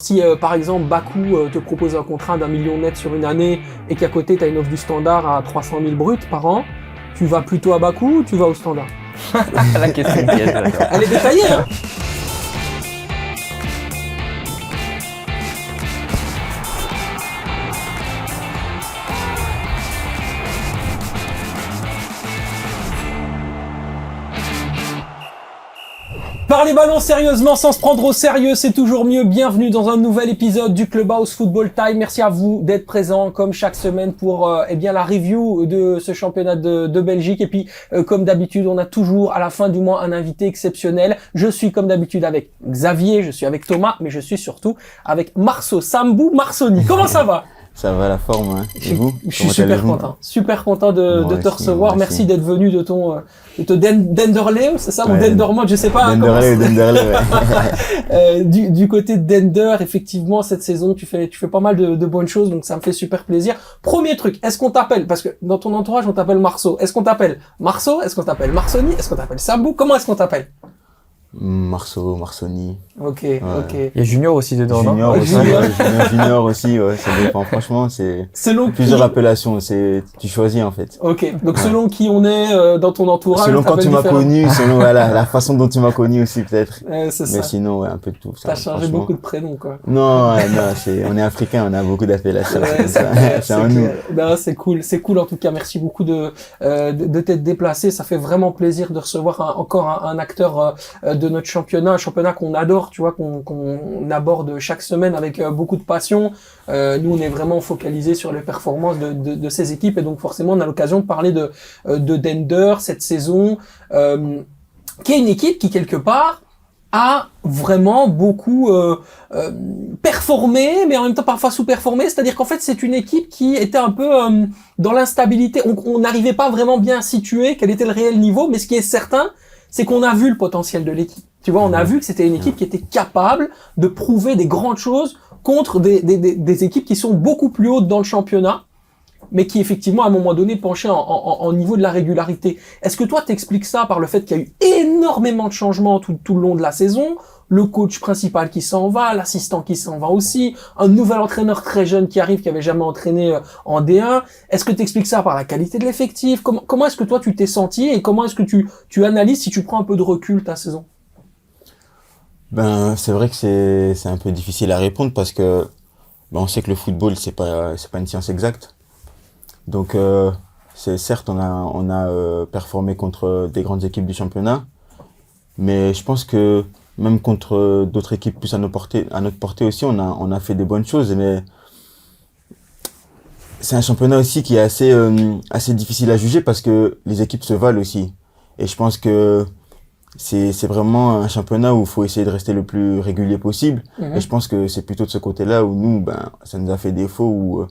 Si par exemple Bakou te propose un contrat d'1 million net sur une année et qu'à côté tu as une offre du Standard à 300 000 bruts par an, tu vas plutôt à Bakou ou tu vas au Standard? La question piège. Elle est détaillée, hein. Parler ballon sérieusement sans se prendre au sérieux, c'est toujours mieux. Bienvenue dans un nouvel épisode du Clubhouse Football Time. Merci à vous d'être présents comme chaque semaine pour la review de ce championnat de Belgique. Et puis comme d'habitude, on a toujours à la fin du mois un invité exceptionnel. Je suis comme d'habitude avec Xavier, je suis avec Thomas, mais je suis surtout avec Marceau Sambou Marsoni. Comment ça va? Ça va la forme, hein. Et vous? Je suis super content de te recevoir. Merci d'être venu de ton Denderleeuw, c'est ça, ou Dendermonde, je sais pas. Denderleeuw, ouais. Du côté de Dender, effectivement, cette saison, tu fais pas mal de bonnes choses, donc ça me fait super plaisir. Premier truc, est-ce qu'on t'appelle, parce que dans ton entourage, on t'appelle Marceau. Est-ce qu'on t'appelle Marceau? Est-ce qu'on t'appelle Marsoni? Est-ce qu'on t'appelle Sambou? Comment est-ce qu'on t'appelle? Marceau, Marsoni. Ok. Il y a Junior aussi dedans, Junior aussi, Junior aussi, ouais, ça dépend. Franchement, c'est plusieurs appellations, tu choisis en fait. Ok, donc selon qui on est dans ton entourage. Selon quand tu m'as connu, selon la façon dont tu m'as connu aussi peut-être. C'est ça. Mais sinon, ouais, un peu de tout. T'as changé beaucoup de prénoms, quoi. Non, on est africain, on a beaucoup d'appellations. Ouais, c'est en nous. Ben, c'est cool en tout cas. Merci beaucoup de t'être déplacé. Ça fait vraiment plaisir de recevoir encore un acteur de notre championnat, un championnat qu'on adore, tu vois, qu'on aborde chaque semaine avec beaucoup de passion. Nous, on est vraiment focalisé sur les performances de ces équipes et donc forcément, on a l'occasion de parler de Dender cette saison, qui est une équipe qui quelque part a vraiment beaucoup performé, mais en même temps parfois sous-performé. C'est-à-dire qu'en fait, c'est une équipe qui était un peu dans l'instabilité. On n'arrivait pas vraiment bien à situer quel était le réel niveau, mais ce qui est certain, c'est qu'on a vu le potentiel de l'équipe. Tu vois, on a vu que c'était une équipe qui était capable de prouver des grandes choses contre des équipes qui sont beaucoup plus hautes dans le championnat, mais qui effectivement à un moment donné penchaient en niveau de la régularité. Est-ce que toi t'expliques ça par le fait qu'il y a eu énormément de changements tout le long de la saison, le coach principal qui s'en va, l'assistant qui s'en va aussi, un nouvel entraîneur très jeune qui arrive, qui avait jamais entraîné en D1. Est-ce que t'expliques ça par la qualité de l'effectif? Comment est-ce que toi tu t'es senti et comment est-ce que tu analyses si tu prends un peu de recul ta saison? Ben, c'est vrai que c'est un peu difficile à répondre parce que on sait que le football c'est pas une science exacte. Donc c'est certes on a performé contre des grandes équipes du championnat, mais je pense que même contre d'autres équipes plus à notre portée aussi, on a fait des bonnes choses, mais c'est un championnat aussi qui est assez difficile à juger parce que les équipes se valent aussi. Et je pense que c'est vraiment un championnat où il faut essayer de rester le plus régulier possible. Et je pense que c'est plutôt de ce côté-là où nous, ça nous a fait défaut, où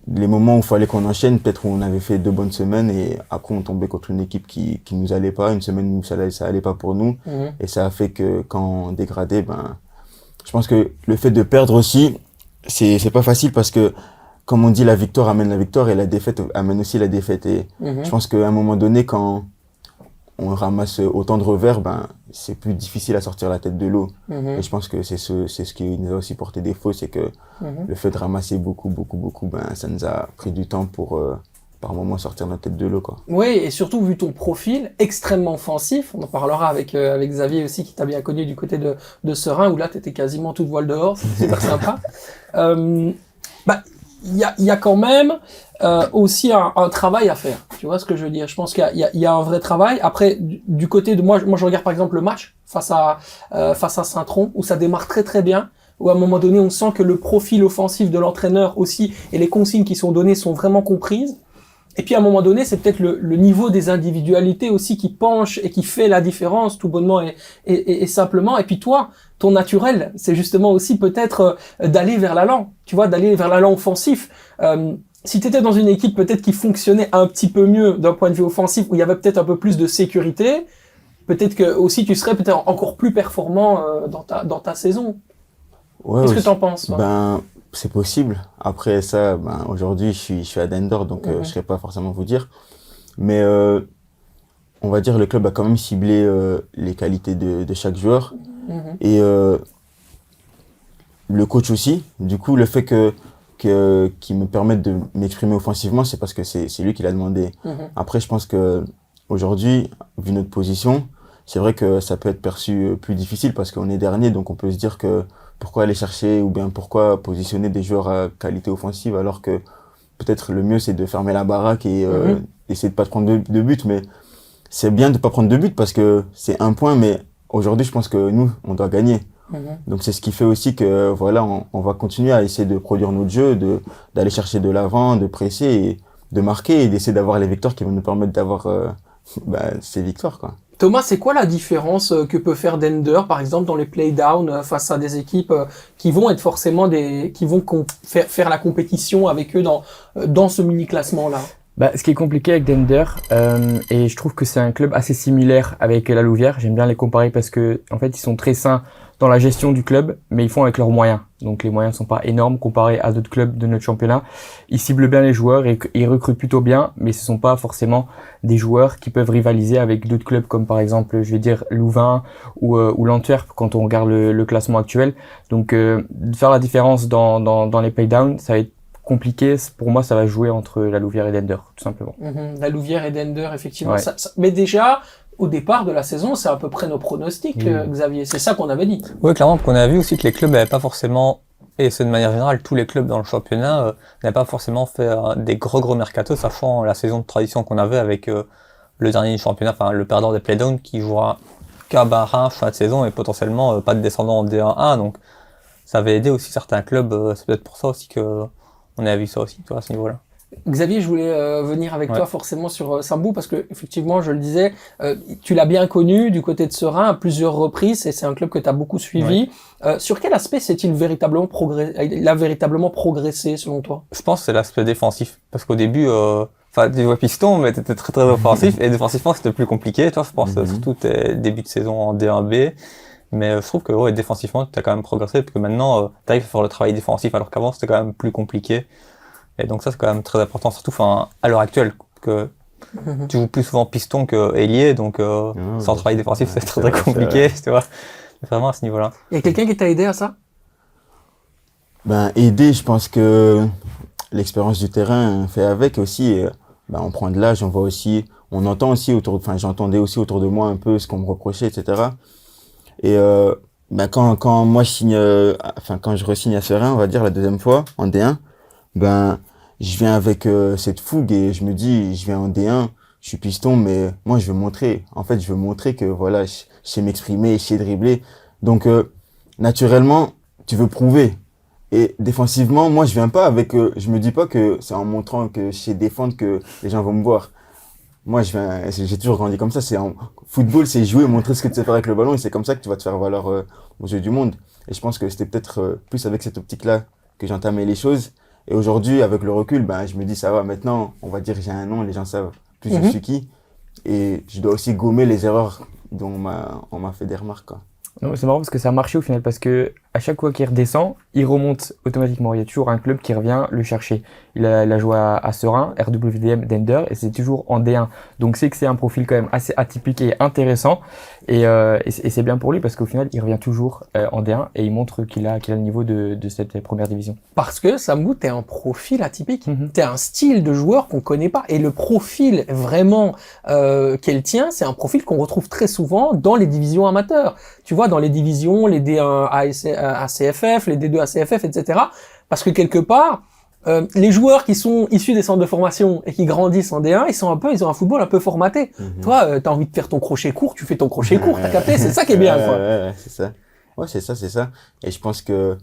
les moments où il fallait qu'on enchaîne, peut-être où on avait fait 2 bonnes semaines et après on tombait contre une équipe qui nous allait pas, une semaine où ça allait pas pour nous. Et ça a fait que quand on dégradait, je pense que le fait de perdre aussi, c'est pas facile parce que comme on dit, la victoire amène la victoire et la défaite amène aussi la défaite. Et je pense qu'à un moment donné, quand on ramasse autant de revers, c'est plus difficile à sortir la tête de l'eau. Et je pense que c'est ce qui nous a aussi porté défaut, c'est que le fait de ramasser beaucoup, ça nous a pris du temps pour par moment sortir notre tête de l'eau, quoi. Oui, et surtout vu ton profil extrêmement offensif, on en parlera avec Xavier aussi qui t'a bien connu du côté de Serein où là t'étais quasiment toute voile dehors, c'est super sympa. Il y a quand même aussi un travail à faire. Tu vois ce que je veux dire? Je pense qu'il y a un vrai travail. Après, du côté de moi, je regarde par exemple le match face à Saint-Tron où ça démarre très très bien. Où à un moment donné, on sent que le profil offensif de l'entraîneur aussi et les consignes qui sont données sont vraiment comprises. Et puis à un moment donné, c'est peut-être le niveau des individualités aussi qui penche et qui fait la différence tout bonnement et simplement. Et puis toi, ton naturel, c'est justement aussi peut-être d'aller vers l'allant, tu vois, d'aller vers l'allant offensif. Si tu étais dans une équipe peut-être qui fonctionnait un petit peu mieux d'un point de vue offensif, où il y avait peut-être un peu plus de sécurité, peut-être que aussi tu serais peut-être encore plus performant dans ta saison. Ouais, Qu'est-ce que t'en penses? C'est possible. Après ça, aujourd'hui, je suis à Dender, donc je serais pas forcément vous dire. Mais on va dire le club a quand même ciblé les qualités de chaque joueur. Et le coach aussi. Du coup, le fait qu'il me permette de m'exprimer offensivement, c'est parce que c'est lui qui l'a demandé. Après, je pense que aujourd'hui, vu notre position, c'est vrai que ça peut être perçu plus difficile parce qu'on est dernier, donc on peut se dire que pourquoi aller chercher ou bien pourquoi positionner des joueurs à qualité offensive alors que peut-être le mieux c'est de fermer la baraque et essayer de pas prendre de but. Mais c'est bien de pas prendre de but parce que c'est un point, mais aujourd'hui je pense que nous on doit gagner. Donc c'est ce qui fait aussi que voilà, on va continuer à essayer de produire notre jeu, d'aller chercher de l'avant, de presser et de marquer et d'essayer d'avoir les victoires qui vont nous permettre d'avoir ces victoires, quoi. Thomas, c'est quoi la différence que peut faire Dender, par exemple, dans les playdowns face à des équipes qui vont être forcément qui vont faire la compétition avec eux dans ce mini-classement-là? Ce qui est compliqué avec Dender, et je trouve que c'est un club assez similaire avec la Louvière. J'aime bien les comparer parce que, en fait, ils sont très sains dans la gestion du club, mais ils font avec leurs moyens. Donc les moyens sont pas énormes comparés à d'autres clubs de notre championnat. Ils ciblent bien les joueurs et ils recrutent plutôt bien, mais ce sont pas forcément des joueurs qui peuvent rivaliser avec d'autres clubs comme par exemple, je vais dire Louvain ou l'Antwerp quand on regarde le classement actuel. Donc faire la différence dans les playdowns, ça va être compliqué. Pour moi, ça va jouer entre la Louvière et Dender, tout simplement. La Louvière et Dender, effectivement. Ouais. Mais déjà, au départ de la saison, c'est à peu près nos pronostics, Xavier. C'est ça qu'on avait dit. Oui, clairement, parce qu'on a vu aussi que les clubs n'avaient pas forcément, et c'est de manière générale, tous les clubs dans le championnat n'avaient pas forcément fait des gros mercatos, sachant la saison de tradition qu'on avait avec le dernier championnat, enfin le perdant des playdowns qui jouera qu'à barrage fin de saison et potentiellement pas de descendant en D1A. Donc ça avait aidé aussi certains clubs. C'est peut-être pour ça aussi que on a vu ça aussi, tu vois, à ce niveau-là. Xavier, je voulais venir avec toi forcément sur Sambou parce que effectivement, je le disais, tu l'as bien connu du côté de Serein à plusieurs reprises et c'est un club que tu as beaucoup suivi. Sur quel aspect s'est-il véritablement progressé selon toi? Je pense que c'est l'aspect défensif parce qu'au début, tu jouais piston, mais t'étais très offensif et défensivement c'était plus compliqué. Tu vois, je pense surtout tes débuts de saison en D1B. Mais je trouve que défensivement, tu as quand même progressé parce que maintenant, tu arrives à faire le travail défensif alors qu'avant c'était quand même plus compliqué. Et donc ça c'est quand même très important, surtout à l'heure actuelle que tu joues plus souvent piston que ailier, donc sans travail défensif c'est très compliqué, tu vois. Vraiment à ce niveau-là. Il y a quelqu'un qui t'a aidé à ça? Aider, je pense que l'expérience du terrain fait avec aussi. On prend de l'âge, on entend aussi j'entendais aussi autour de moi un peu ce qu'on me reprochait, etc. Et quand moi quand je re-signe à Serein, on va dire la deuxième fois en D1, je viens avec cette fougue et je me dis, je viens en D1, je suis piston, mais moi je veux montrer que voilà, je sais m'exprimer, je sais dribbler. Donc naturellement, tu veux prouver. Et défensivement, moi je viens pas avec, je me dis pas que c'est en montrant que je sais défendre que les gens vont me voir. Moi j'ai toujours grandi comme ça, football, c'est jouer, montrer ce que tu sais faire avec le ballon et c'est comme ça que tu vas te faire valoir aux yeux du monde. Et je pense que c'était peut-être plus avec cette optique-là que j'entamais les choses. Et aujourd'hui, avec le recul, je me dis ça va, maintenant, on va dire j'ai un nom, les gens savent plus je suis qui. Et je dois aussi gommer les erreurs dont on m'a fait des remarques, quoi. Non, c'est marrant parce que ça a marché au final parce que à chaque fois qu'il redescend, il remonte automatiquement. Il y a toujours un club qui revient le chercher. Il a joué à Serein, RWDM, Dender et c'est toujours en D1. Donc c'est que c'est un profil quand même assez atypique et intéressant et c'est bien pour lui parce qu'au final il revient toujours en D1 et il montre qu'il a le niveau de cette première division. Parce que Sambou, t'es un profil atypique. T'es un style de joueur qu'on connaît pas et le profil vraiment qu'elle tient, c'est un profil qu'on retrouve très souvent dans les divisions amateurs. Tu vois, dans les divisions, les D1 ACFF, les D2 ACFF, etc. Parce que quelque part, les joueurs qui sont issus des centres de formation et qui grandissent en D1, ils ont un football un peu formaté. Toi, t'as envie de faire ton crochet court, tu fais ton crochet court, t'as capté? C'est ça qui est bien, quoi. Ouais, c'est ça. Ouais, c'est ça. Et je pense que,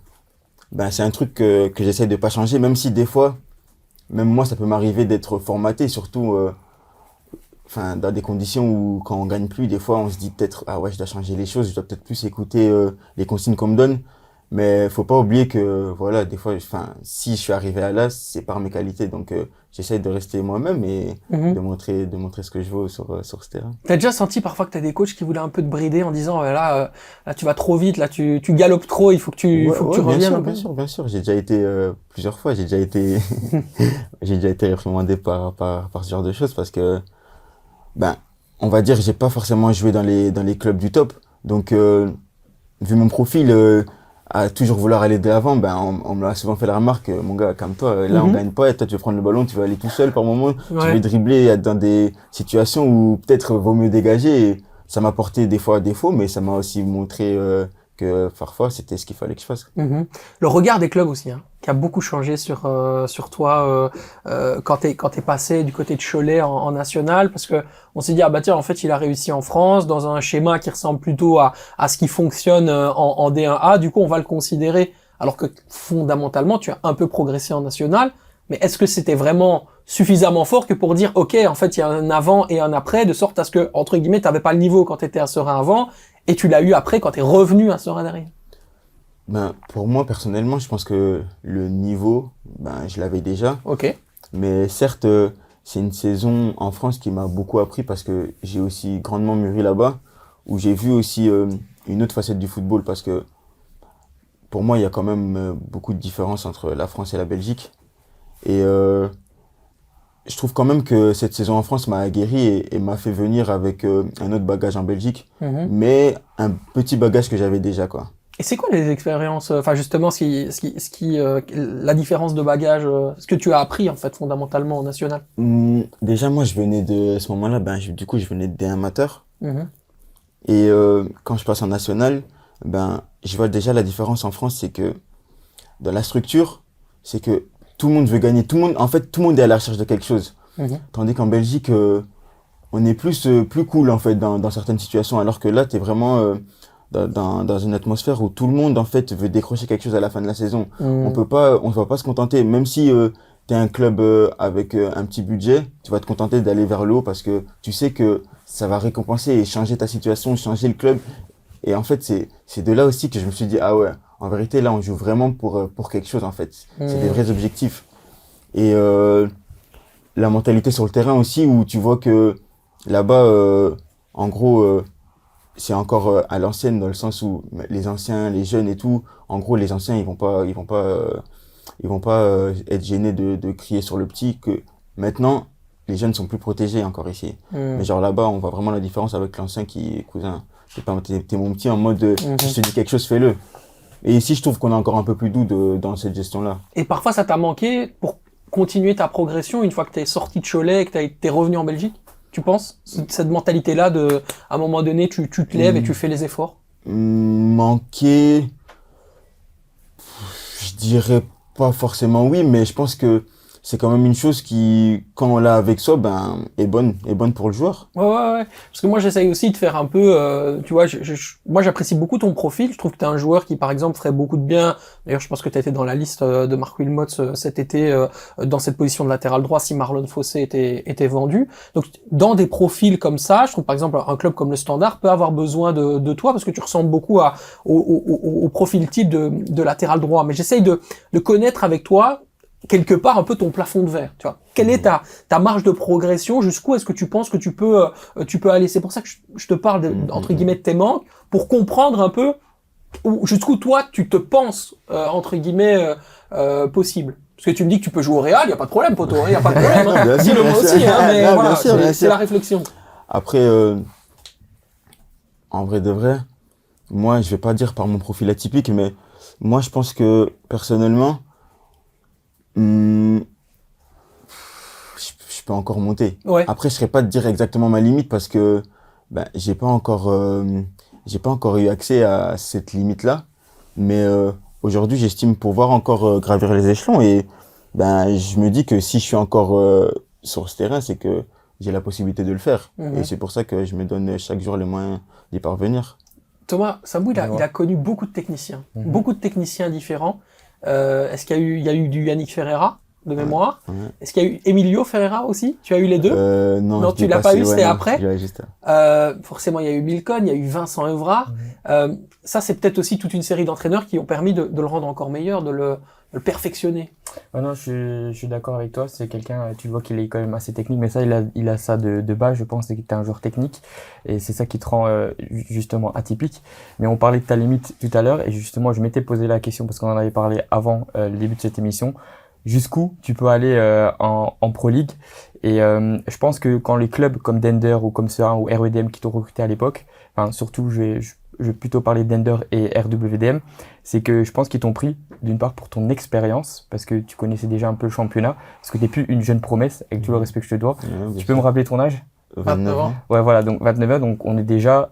c'est un truc que j'essaie de pas changer, même si des fois, même moi, ça peut m'arriver d'être formaté, surtout, dans des conditions où quand on gagne plus, des fois on se dit peut-être je dois changer les choses, je dois peut-être plus écouter les consignes qu'on me donne. Mais faut pas oublier que voilà, des fois si je suis arrivé à là, c'est par mes qualités. Donc j'essaie de rester moi-même et de montrer ce que je vaux sur ce terrain. T'as déjà senti parfois que t'as des coachs qui voulaient un peu te brider en disant là tu vas trop vite, là tu galopes trop, il faut que tu reviennes un peu. Bien sûr, j'ai déjà été plusieurs fois, j'ai déjà été réprimandé par ce genre de choses parce que on va dire, j'ai pas forcément joué dans les clubs du top. Donc, vu mon profil, à toujours vouloir aller de l'avant, ben on me l'a souvent fait la remarque, mon gars, calme-toi, là on gagne pas, et toi tu veux prendre le ballon, tu veux aller tout seul par moment, tu veux dribbler dans des situations où peut-être vaut mieux dégager, et ça m'a porté des fois défaut, mais ça m'a aussi montré que parfois c'était ce qu'il fallait que je fasse. Le regard des clubs aussi, hein, qui a beaucoup changé sur toi quand t'es passé du côté de Cholet en national, parce que on s'est dit ah bah tiens en fait il a réussi en France dans un schéma qui ressemble plutôt à ce qui fonctionne en D1A, du coup on va le considérer, alors que fondamentalement tu as un peu progressé en national, mais est-ce que c'était vraiment suffisamment fort que pour dire ok en fait il y a un avant et un après, de sorte à ce que entre guillemets t'avais pas le niveau quand t'étais à Serein avant et tu l'as eu après quand t'es revenu à Serein derrière? Ben, pour moi, personnellement, je pense que le niveau, ben, je l'avais déjà. Ok. Mais certes, c'est une saison en France qui m'a beaucoup appris parce que j'ai aussi grandement mûri là-bas, où j'ai vu aussi une autre facette du football parce que pour moi, il y a quand même beaucoup de différences entre la France et la Belgique. Et je trouve quand même que cette saison en France m'a aguerri et m'a fait venir avec un autre bagage en Belgique, mais un petit bagage que j'avais déjà, quoi. Et c'est quoi les expériences, enfin justement, la différence de bagage, ce que tu as appris en fait fondamentalement en national? Déjà, moi, je venais à ce moment-là, ben, du coup, je venais des amateurs. Et quand je passe en national, ben, je vois déjà la différence en France, c'est que dans la structure, c'est que tout le monde veut gagner. Tout le monde est à la recherche de quelque chose. Tandis qu'en Belgique, on est plus cool en fait dans certaines situations, alors que là, t'es vraiment dans une atmosphère où tout le monde en fait veut décrocher quelque chose à la fin de la saison. On va pas se contenter, même si t'es un club avec un petit budget, tu vas te contenter d'aller vers le haut parce que tu sais que ça va récompenser et changer ta situation, changer le club. Et en fait, c'est de là aussi que je me suis dit, ah ouais, en vérité, là, on joue vraiment pour quelque chose, en fait. C'est des vrais objectifs. Et la mentalité sur le terrain aussi, où tu vois que là-bas, en gros, c'est encore à l'ancienne, dans le sens où les anciens, les jeunes et tout, en gros, les anciens, ils vont pas être gênés de crier sur le petit, que maintenant, les jeunes sont plus protégés encore ici. Mais genre là-bas, on voit vraiment la différence avec l'ancien qui est cousin. T'es mon petit en mode, si je te dis quelque chose, fais-le. Et ici, je trouve qu'on est encore un peu plus doux dans cette gestion-là. Et parfois, ça t'a manqué pour continuer ta progression une fois que t'es sorti de Cholet et que t'es revenu en Belgique? Tu penses? Cette mentalité-là à un moment donné, tu te lèves et tu fais les efforts? Manquer, je dirais pas forcément oui, mais je pense que c'est quand même une chose qui, quand on l'a avec soi, ben, est bonne pour le joueur. Ouais. Parce que moi, j'essaye aussi de faire un peu, tu vois, moi, j'apprécie beaucoup ton profil. Je trouve que t'es un joueur qui, par exemple, ferait beaucoup de bien. D'ailleurs, je pense que t'as été dans la liste de Marc Wilmots cet été, dans cette position de latéral droit, si Marlon Fossé était vendu. Donc, dans des profils comme ça, je trouve, par exemple, un club comme le Standard peut avoir besoin de toi parce que tu ressembles beaucoup au profil type de latéral droit. Mais j'essaye de connaître avec toi, quelque part un peu ton plafond de verre, tu vois. Quelle est ta marge de progression? Jusqu'où est-ce que tu penses que tu peux aller? C'est pour ça que je te parle entre guillemets de tes manques, pour comprendre un peu jusqu'où toi tu te penses entre guillemets possible. Parce que tu me dis que tu peux jouer au Real, il y a pas de problème, poteau, il y a pas de problème. Hein. Dis-le moi aussi, hein, mais non, voilà, bien sûr. C'est la réflexion. Après, en vrai de vrai, moi, je vais pas dire par mon profil atypique, mais moi, je pense que personnellement, je peux encore monter. Ouais. Après, je serais pas de dire exactement ma limite parce que ben, j'ai pas encore eu accès à cette limite-là. Mais aujourd'hui, j'estime pouvoir encore gravir les échelons et ben je me dis que si je suis encore sur ce terrain, c'est que j'ai la possibilité de le faire. Et c'est pour ça que je me donne chaque jour les moyens d'y parvenir. Thomas, Sambou, il a connu beaucoup de techniciens, beaucoup de techniciens différents. Est-ce qu'il y a eu du Yannick Ferreira de mémoire? Est-ce qu'il y a eu Emilio Ferreira aussi? Tu as eu les deux? Non, tu l'as pas eu, c'était après. Juste... Forcément, il y a eu Milcon, il y a eu Vincent Evrard. Ça, c'est peut-être aussi toute une série d'entraîneurs qui ont permis de le rendre encore meilleur, de le perfectionner. Non, je suis d'accord avec toi. C'est quelqu'un, tu vois qu'il est quand même assez technique, mais ça, il a ça de base, je pense, c'est qu'il est un joueur technique. Et c'est ça qui te rend justement atypique. Mais on parlait de ta limite tout à l'heure, et justement, je m'étais posé la question, parce qu'on en avait parlé avant le début de cette émission. Jusqu'où tu peux aller en Pro League? Et je pense que quand les clubs comme Dender ou comme Serein ou REDM qui t'ont recruté à l'époque, enfin surtout je vais plutôt parler d'Ender et RWDM, c'est que je pense qu'ils t'ont pris d'une part pour ton expérience, parce que tu connaissais déjà un peu le championnat, parce que t'es plus une jeune promesse, avec tout le respect que je te dois. Tu peux me rappeler ton âge? 29 ans. Ouais, voilà, donc 29 ans, donc on est déjà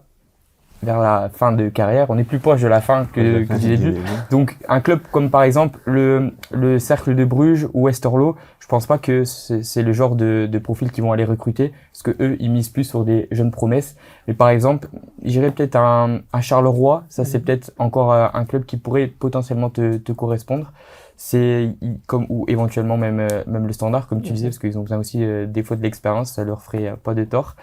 vers la fin de carrière, on est plus proche de la fin que du début. Donc un club comme par exemple le Cercle de Bruges ou Westerlo, je pense pas que c'est le genre de profil qu'ils vont aller recruter, parce que eux ils misent plus sur des jeunes promesses. Mais par exemple, j'irais peut-être à Charleroi, ça c'est peut-être encore un club qui pourrait potentiellement te correspondre. C'est comme ou éventuellement même le Standard comme tu disais, parce qu'ils ont besoin aussi des fois de l'expérience, ça leur ferait pas de tort.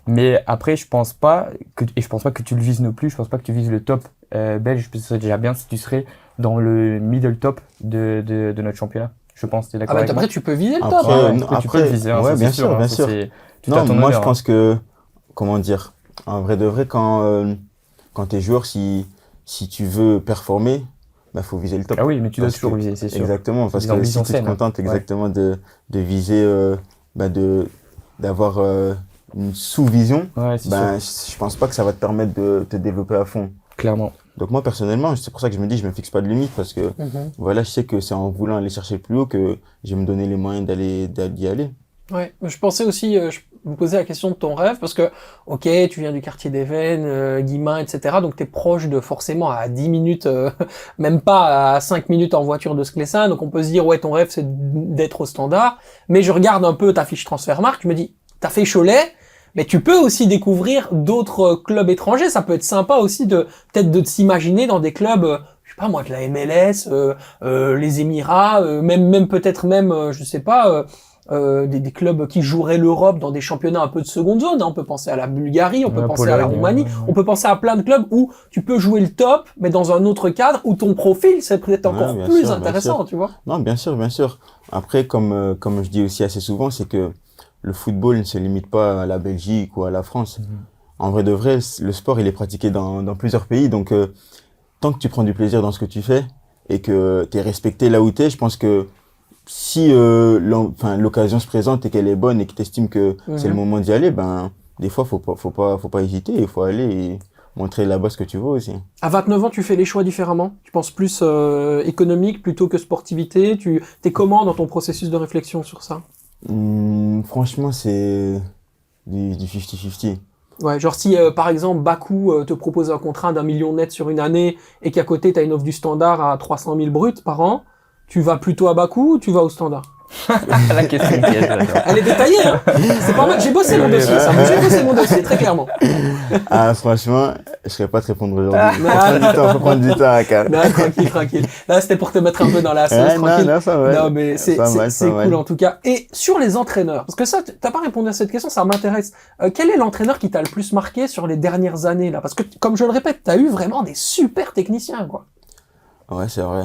Mais après je pense pas que tu le vises non plus, je pense pas que tu vises le top belge, parce que ce serait déjà bien si tu serais dans le middle top de notre championnat. Je pense, t'es d'accord avec moi? Après tu peux viser le top. Après, tu peux le viser, hein, ouais, ça, bien c'est sûr, hein, bien ça, sûr. c'est tout à Non, ton moi honneur, je pense que, comment dire, en vrai de vrai, quand t'es joueur, si tu veux performer, bah faut viser le top. Ah oui, mais tu dois Parce toujours que- viser, c'est sûr. Exactement, parce Des que si ambitions tu te saines, contentes hein. exactement de viser, d'avoir une sous-vision, Ouais, c'est sûr, je pense pas que ça va te permettre de te développer à fond. clairement. Donc moi personnellement, c'est pour ça que je me dis, je me fixe pas de limite, parce que voilà, je sais que c'est en voulant aller chercher plus haut que je vais me donner les moyens d'y aller. Ouais, je pensais aussi, je me posais la question de ton rêve, parce que, ok, tu viens du quartier d'Even, Guilmain, etc., donc t'es proche de forcément à 10 minutes, même pas à 5 minutes en voiture de Sclessin, donc on peut se dire, ouais, ton rêve c'est d'être au Standard, mais je regarde un peu ta fiche Transfermarkt, je me dis, t'as fait Cholet, mais tu peux aussi découvrir d'autres clubs étrangers, ça peut être sympa aussi peut-être de s'imaginer dans des clubs, je sais pas moi, de la MLS, les Émirats, même peut-être même, je sais pas, des clubs qui joueraient l'Europe dans des championnats un peu de seconde zone, hein. On peut penser à la Bulgarie, on peut penser à la Pologne, Roumanie, on peut penser à plein de clubs où tu peux jouer le top, mais dans un autre cadre où ton profil c'est peut-être encore bien plus sûr, intéressant, tu vois. Non, bien sûr, bien sûr. Après, comme je dis aussi assez souvent, c'est que le football ne se limite pas à la Belgique ou à la France. En vrai de vrai, le sport, il est pratiqué dans plusieurs pays. Donc, tant que tu prends du plaisir dans ce que tu fais et que tu es respecté là où tu es, je pense que si l'occasion se présente et qu'elle est bonne et que tu estimes que c'est le moment d'y aller, des fois, faut pas hésiter. Il faut aller et montrer là-bas ce que tu veux aussi. À 29 ans, tu fais les choix différemment. Tu penses plus économique plutôt que sportivité. T'es comment dans ton processus de réflexion sur ça? Franchement, c'est du 50-50. Ouais, genre si par exemple Bakou te propose un contrat d'1 million net sur une année et qu'à côté t'as une offre du Standard à 300 000 bruts par an, tu vas plutôt à Bakou ou tu vas au Standard? La question piège, j'adore. Elle est détaillée, hein. C'est pas mal. J'ai bossé mon dossier, ça. J'ai bossé mon dossier, très clairement. Ah, franchement, je serais pas te répondre aujourd'hui. Ah, Faut prendre du temps, Akar. Non, tranquille. Là, c'était pour te mettre un peu dans la sauce, tranquille. Non, ça va. Non, mais c'est cool en tout cas. Et sur les entraîneurs, parce que ça, t'as pas répondu à cette question, ça m'intéresse. Quel est l'entraîneur qui t'a le plus marqué sur les dernières années là? Parce que, comme je le répète, t'as eu vraiment des super techniciens, quoi. Ouais, c'est vrai.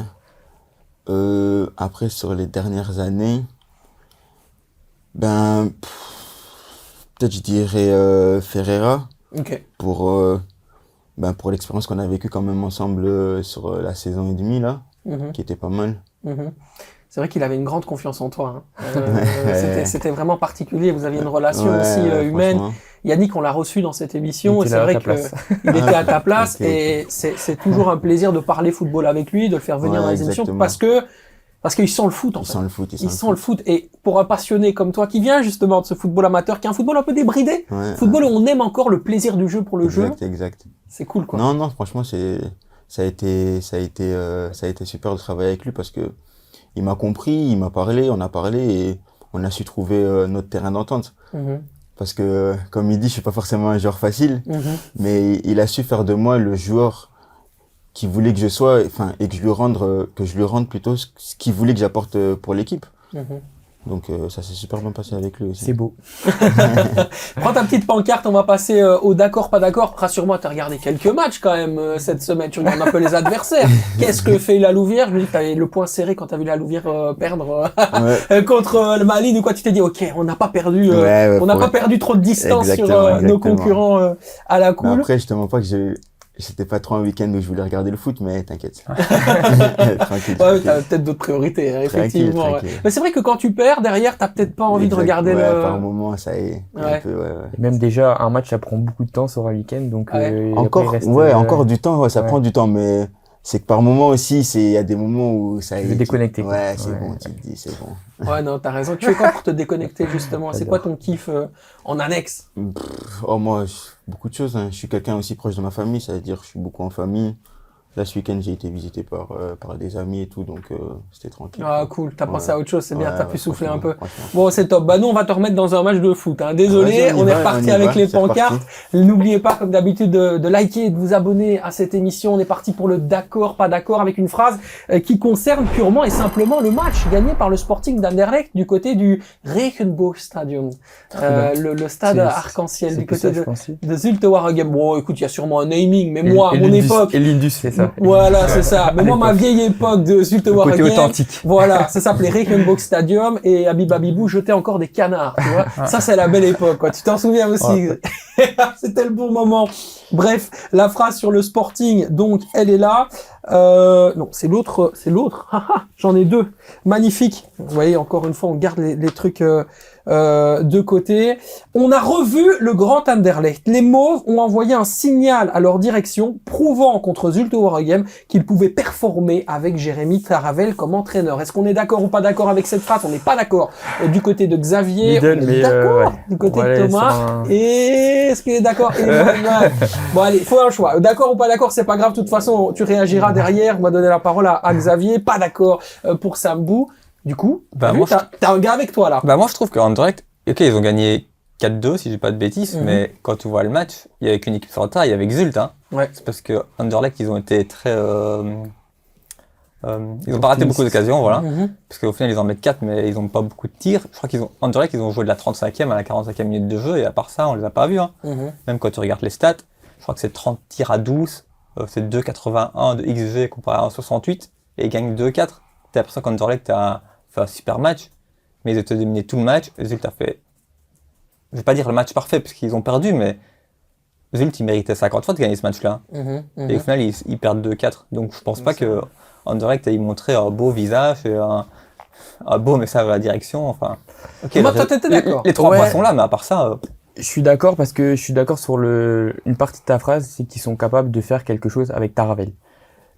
Après, sur les dernières années, peut-être je dirais Ferreira Ok. pour l'expérience qu'on a vécue quand même ensemble sur la saison et demie là, qui était pas mal. C'est vrai qu'il avait une grande confiance en toi. C'était vraiment particulier. Vous aviez une relation aussi humaine. franchement. Yannick, on l'a reçu dans cette émission Il et était c'est là à vrai ta place. qu'il était à ta place Ok. et c'est toujours un plaisir de parler football avec lui, de le faire venir Ouais, dans les émissions exactement. parce qu'ils sent le foot en Ils fait. sentent le foot, Ils sentent le foot et pour un passionné comme toi qui vient justement de ce football amateur, qui est un football un peu débridé, Ouais, football où on aime encore le plaisir du jeu pour le jeu, exact. c'est cool quoi. Non, franchement, ça a été super de travailler avec lui parce que il m'a compris, il m'a parlé, on a parlé et on a su trouver notre terrain d'entente. Parce que, comme il dit, je suis pas forcément un joueur facile, mais il a su faire de moi le joueur qu'il voulait que je sois, et que je lui rende plutôt ce qu'il voulait que j'apporte pour l'équipe. Donc ça s'est super bien passé avec lui aussi. C'est beau. Prends ta petite pancarte, on va passer au d'accord, pas d'accord. Rassure-moi, t'as regardé quelques matchs quand même cette semaine, tu regardes un peu les adversaires. Qu'est-ce que fait la Louvière? Je me dis que t'avais le poing serré quand t'as vu la Louvière perdre contre le Mali. De quoi tu t'es dit, ok, on n'a pas perdu, on n'a pas perdu trop de distance sur nos concurrents à la cool. Mais après, je te mens pas que c'était pas trop un week-end où je voulais regarder le foot, mais t'inquiète. Tranquille. Ouais, t'as peut-être d'autres priorités, hein, effectivement. Tranquille. Ouais. Mais c'est vrai que quand tu perds, derrière, t'as peut-être pas envie de regarder Par moment, ça est. Ouais. Un peu, ouais. Et même déjà, un match, ça prend beaucoup de temps sur un week-end, donc Encore, après, il reste, encore du temps, ça prend du temps, mais c'est que par moment aussi, il y a des moments où ça Tu veux déconnecter. Ouais, c'est bon, tu te dis, c'est bon. Ouais, non, t'as raison. Tu fais quoi pour te déconnecter, justement? C'est quoi ton kiff en annexe? Moi, beaucoup de choses, hein. Je suis quelqu'un aussi proche de ma famille, ça veut dire que je suis beaucoup en famille. Là, ce week-end, j'ai été visité par des amis et tout, donc c'était tranquille. Ah, cool. T'as pensé à autre chose, c'est bien. T'as pu souffler un peu. Franchement. Bon, c'est top. Bah, nous, on va te remettre dans un match de foot, hein. Désolé, Vas-y, on est va, reparti on y avec va, les c'est pancartes. reparti. N'oubliez pas, comme d'habitude, de liker et de vous abonner à cette émission. On est parti pour le d'accord, pas d'accord, avec une phrase qui concerne purement et simplement le match gagné par le Sporting d'Anderlecht du côté du Regenboogstadion. Le stade arc-en-ciel du côté de Zulte Waregem. Bon, écoute, il y a sûrement un naming, mais moi, à mon époque. Et l'Indus, c'est ça. Voilà, c'est ça. Mais moi, ma vieille époque de Zulte Côté Waregem. authentique. Voilà, ça s'appelait Regenboogstadium et Habib Habibou jetait encore des canards, tu vois. Ça, c'est la belle époque, quoi. Tu t'en souviens aussi. C'était le bon moment. Bref, la phrase sur le Sporting, donc, elle est là. Non, c'est l'autre. J'en ai deux. Magnifique. Vous voyez, encore une fois, on garde les trucs de côté. On a revu le grand Anderlecht. Les Mauves ont envoyé un signal à leur direction, prouvant contre Zulte Waregem qu'ils pouvaient performer avec Jérémy Taravel comme entraîneur. Est-ce qu'on est d'accord ou pas d'accord avec cette phrase? On n'est pas d'accord. Du côté de Xavier, Middle, on est d'accord. ouais. Du côté Ouais, de Thomas. Et est-ce qu'il est d'accord? Bon, allez, faut un choix. D'accord ou pas d'accord, c'est pas grave. De toute façon, tu réagiras derrière. On va donner la parole à Xavier. Pas d'accord pour Sambou. Du coup, moi, t'as un gars avec toi, là. Moi, je trouve qu'en direct, ok, ils ont gagné 4-2, si j'ai pas de bêtises, mais quand tu vois le match, il y avait qu'une équipe sur le terrain, il y avait Xult, hein. Ouais. C'est parce que Anderlecht, ils ont été très, ils ont pas raté beaucoup d'occasions, voilà. Parce qu'au final, ils en mettent 4, mais ils ont pas beaucoup de tirs. Je crois Anderlecht, ils ont joué de la 35e à la 45e minute de jeu, et à part ça, on les a pas vus, hein. Même quand tu regardes les stats, je crois que c'est 30 tirs à 12, c'est 2,81 de XG comparé à 1,68, et ils gagnent 2-4. T'as l'impression qu'Anderlecht a fait un super match, mais ils ont dominé tout le match. Zult a fait, je vais pas dire le match parfait parce qu'ils ont perdu, mais Zult, ils méritaient 50 fois de gagner ce match-là. Et au final, ils perdent 2-4. Donc je pense pas que Anderlecht ait montré un beau visage et un beau message à la direction. Enfin, ok, Moi, toi, t'étais d'accord. Les 3 points sont là, mais à part ça. Je suis d'accord parce que je suis d'accord sur une partie de ta phrase, c'est qu'ils sont capables de faire quelque chose avec Taravel.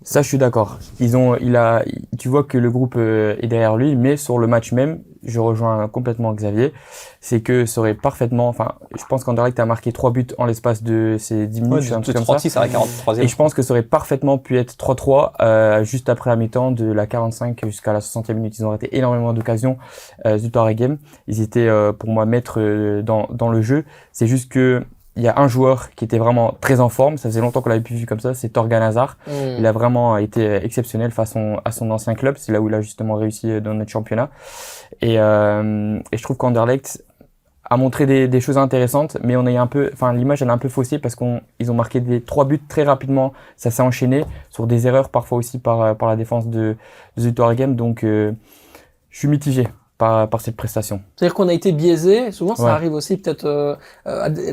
Ça, je suis d'accord. Tu vois que le groupe est derrière lui, mais sur le match même, je rejoins complètement Xavier, c'est que ça aurait parfaitement, je pense qu'Anderlecht a marqué 3 buts en l'espace de ces 10 minutes, un truc comme ça. 36 à la 43e. Et je pense que ça aurait parfaitement pu être 3-3, juste après la mi-temps, de la 45 jusqu'à la 60e minute. Ils ont raté énormément d'occasions, Zulte Waregem. Ils étaient, pour moi, maîtres dans le jeu. C'est juste que, il y a un joueur qui était vraiment très en forme, ça faisait longtemps qu'on l'avait plus vu comme ça, c'est Torgan Hazard. Il a vraiment été exceptionnel face à son ancien club, c'est là où il a justement réussi dans notre championnat. Et je trouve qu'Anderlecht a montré des choses intéressantes, mais l'image elle est un peu faussée parce qu'ils ont marqué 3 buts très rapidement, ça s'est enchaîné sur des erreurs parfois aussi par la défense de Zulte Waregem, donc je suis mitigé par cette prestation. C'est-à-dire qu'on a été biaisé. Souvent, ça arrive aussi peut-être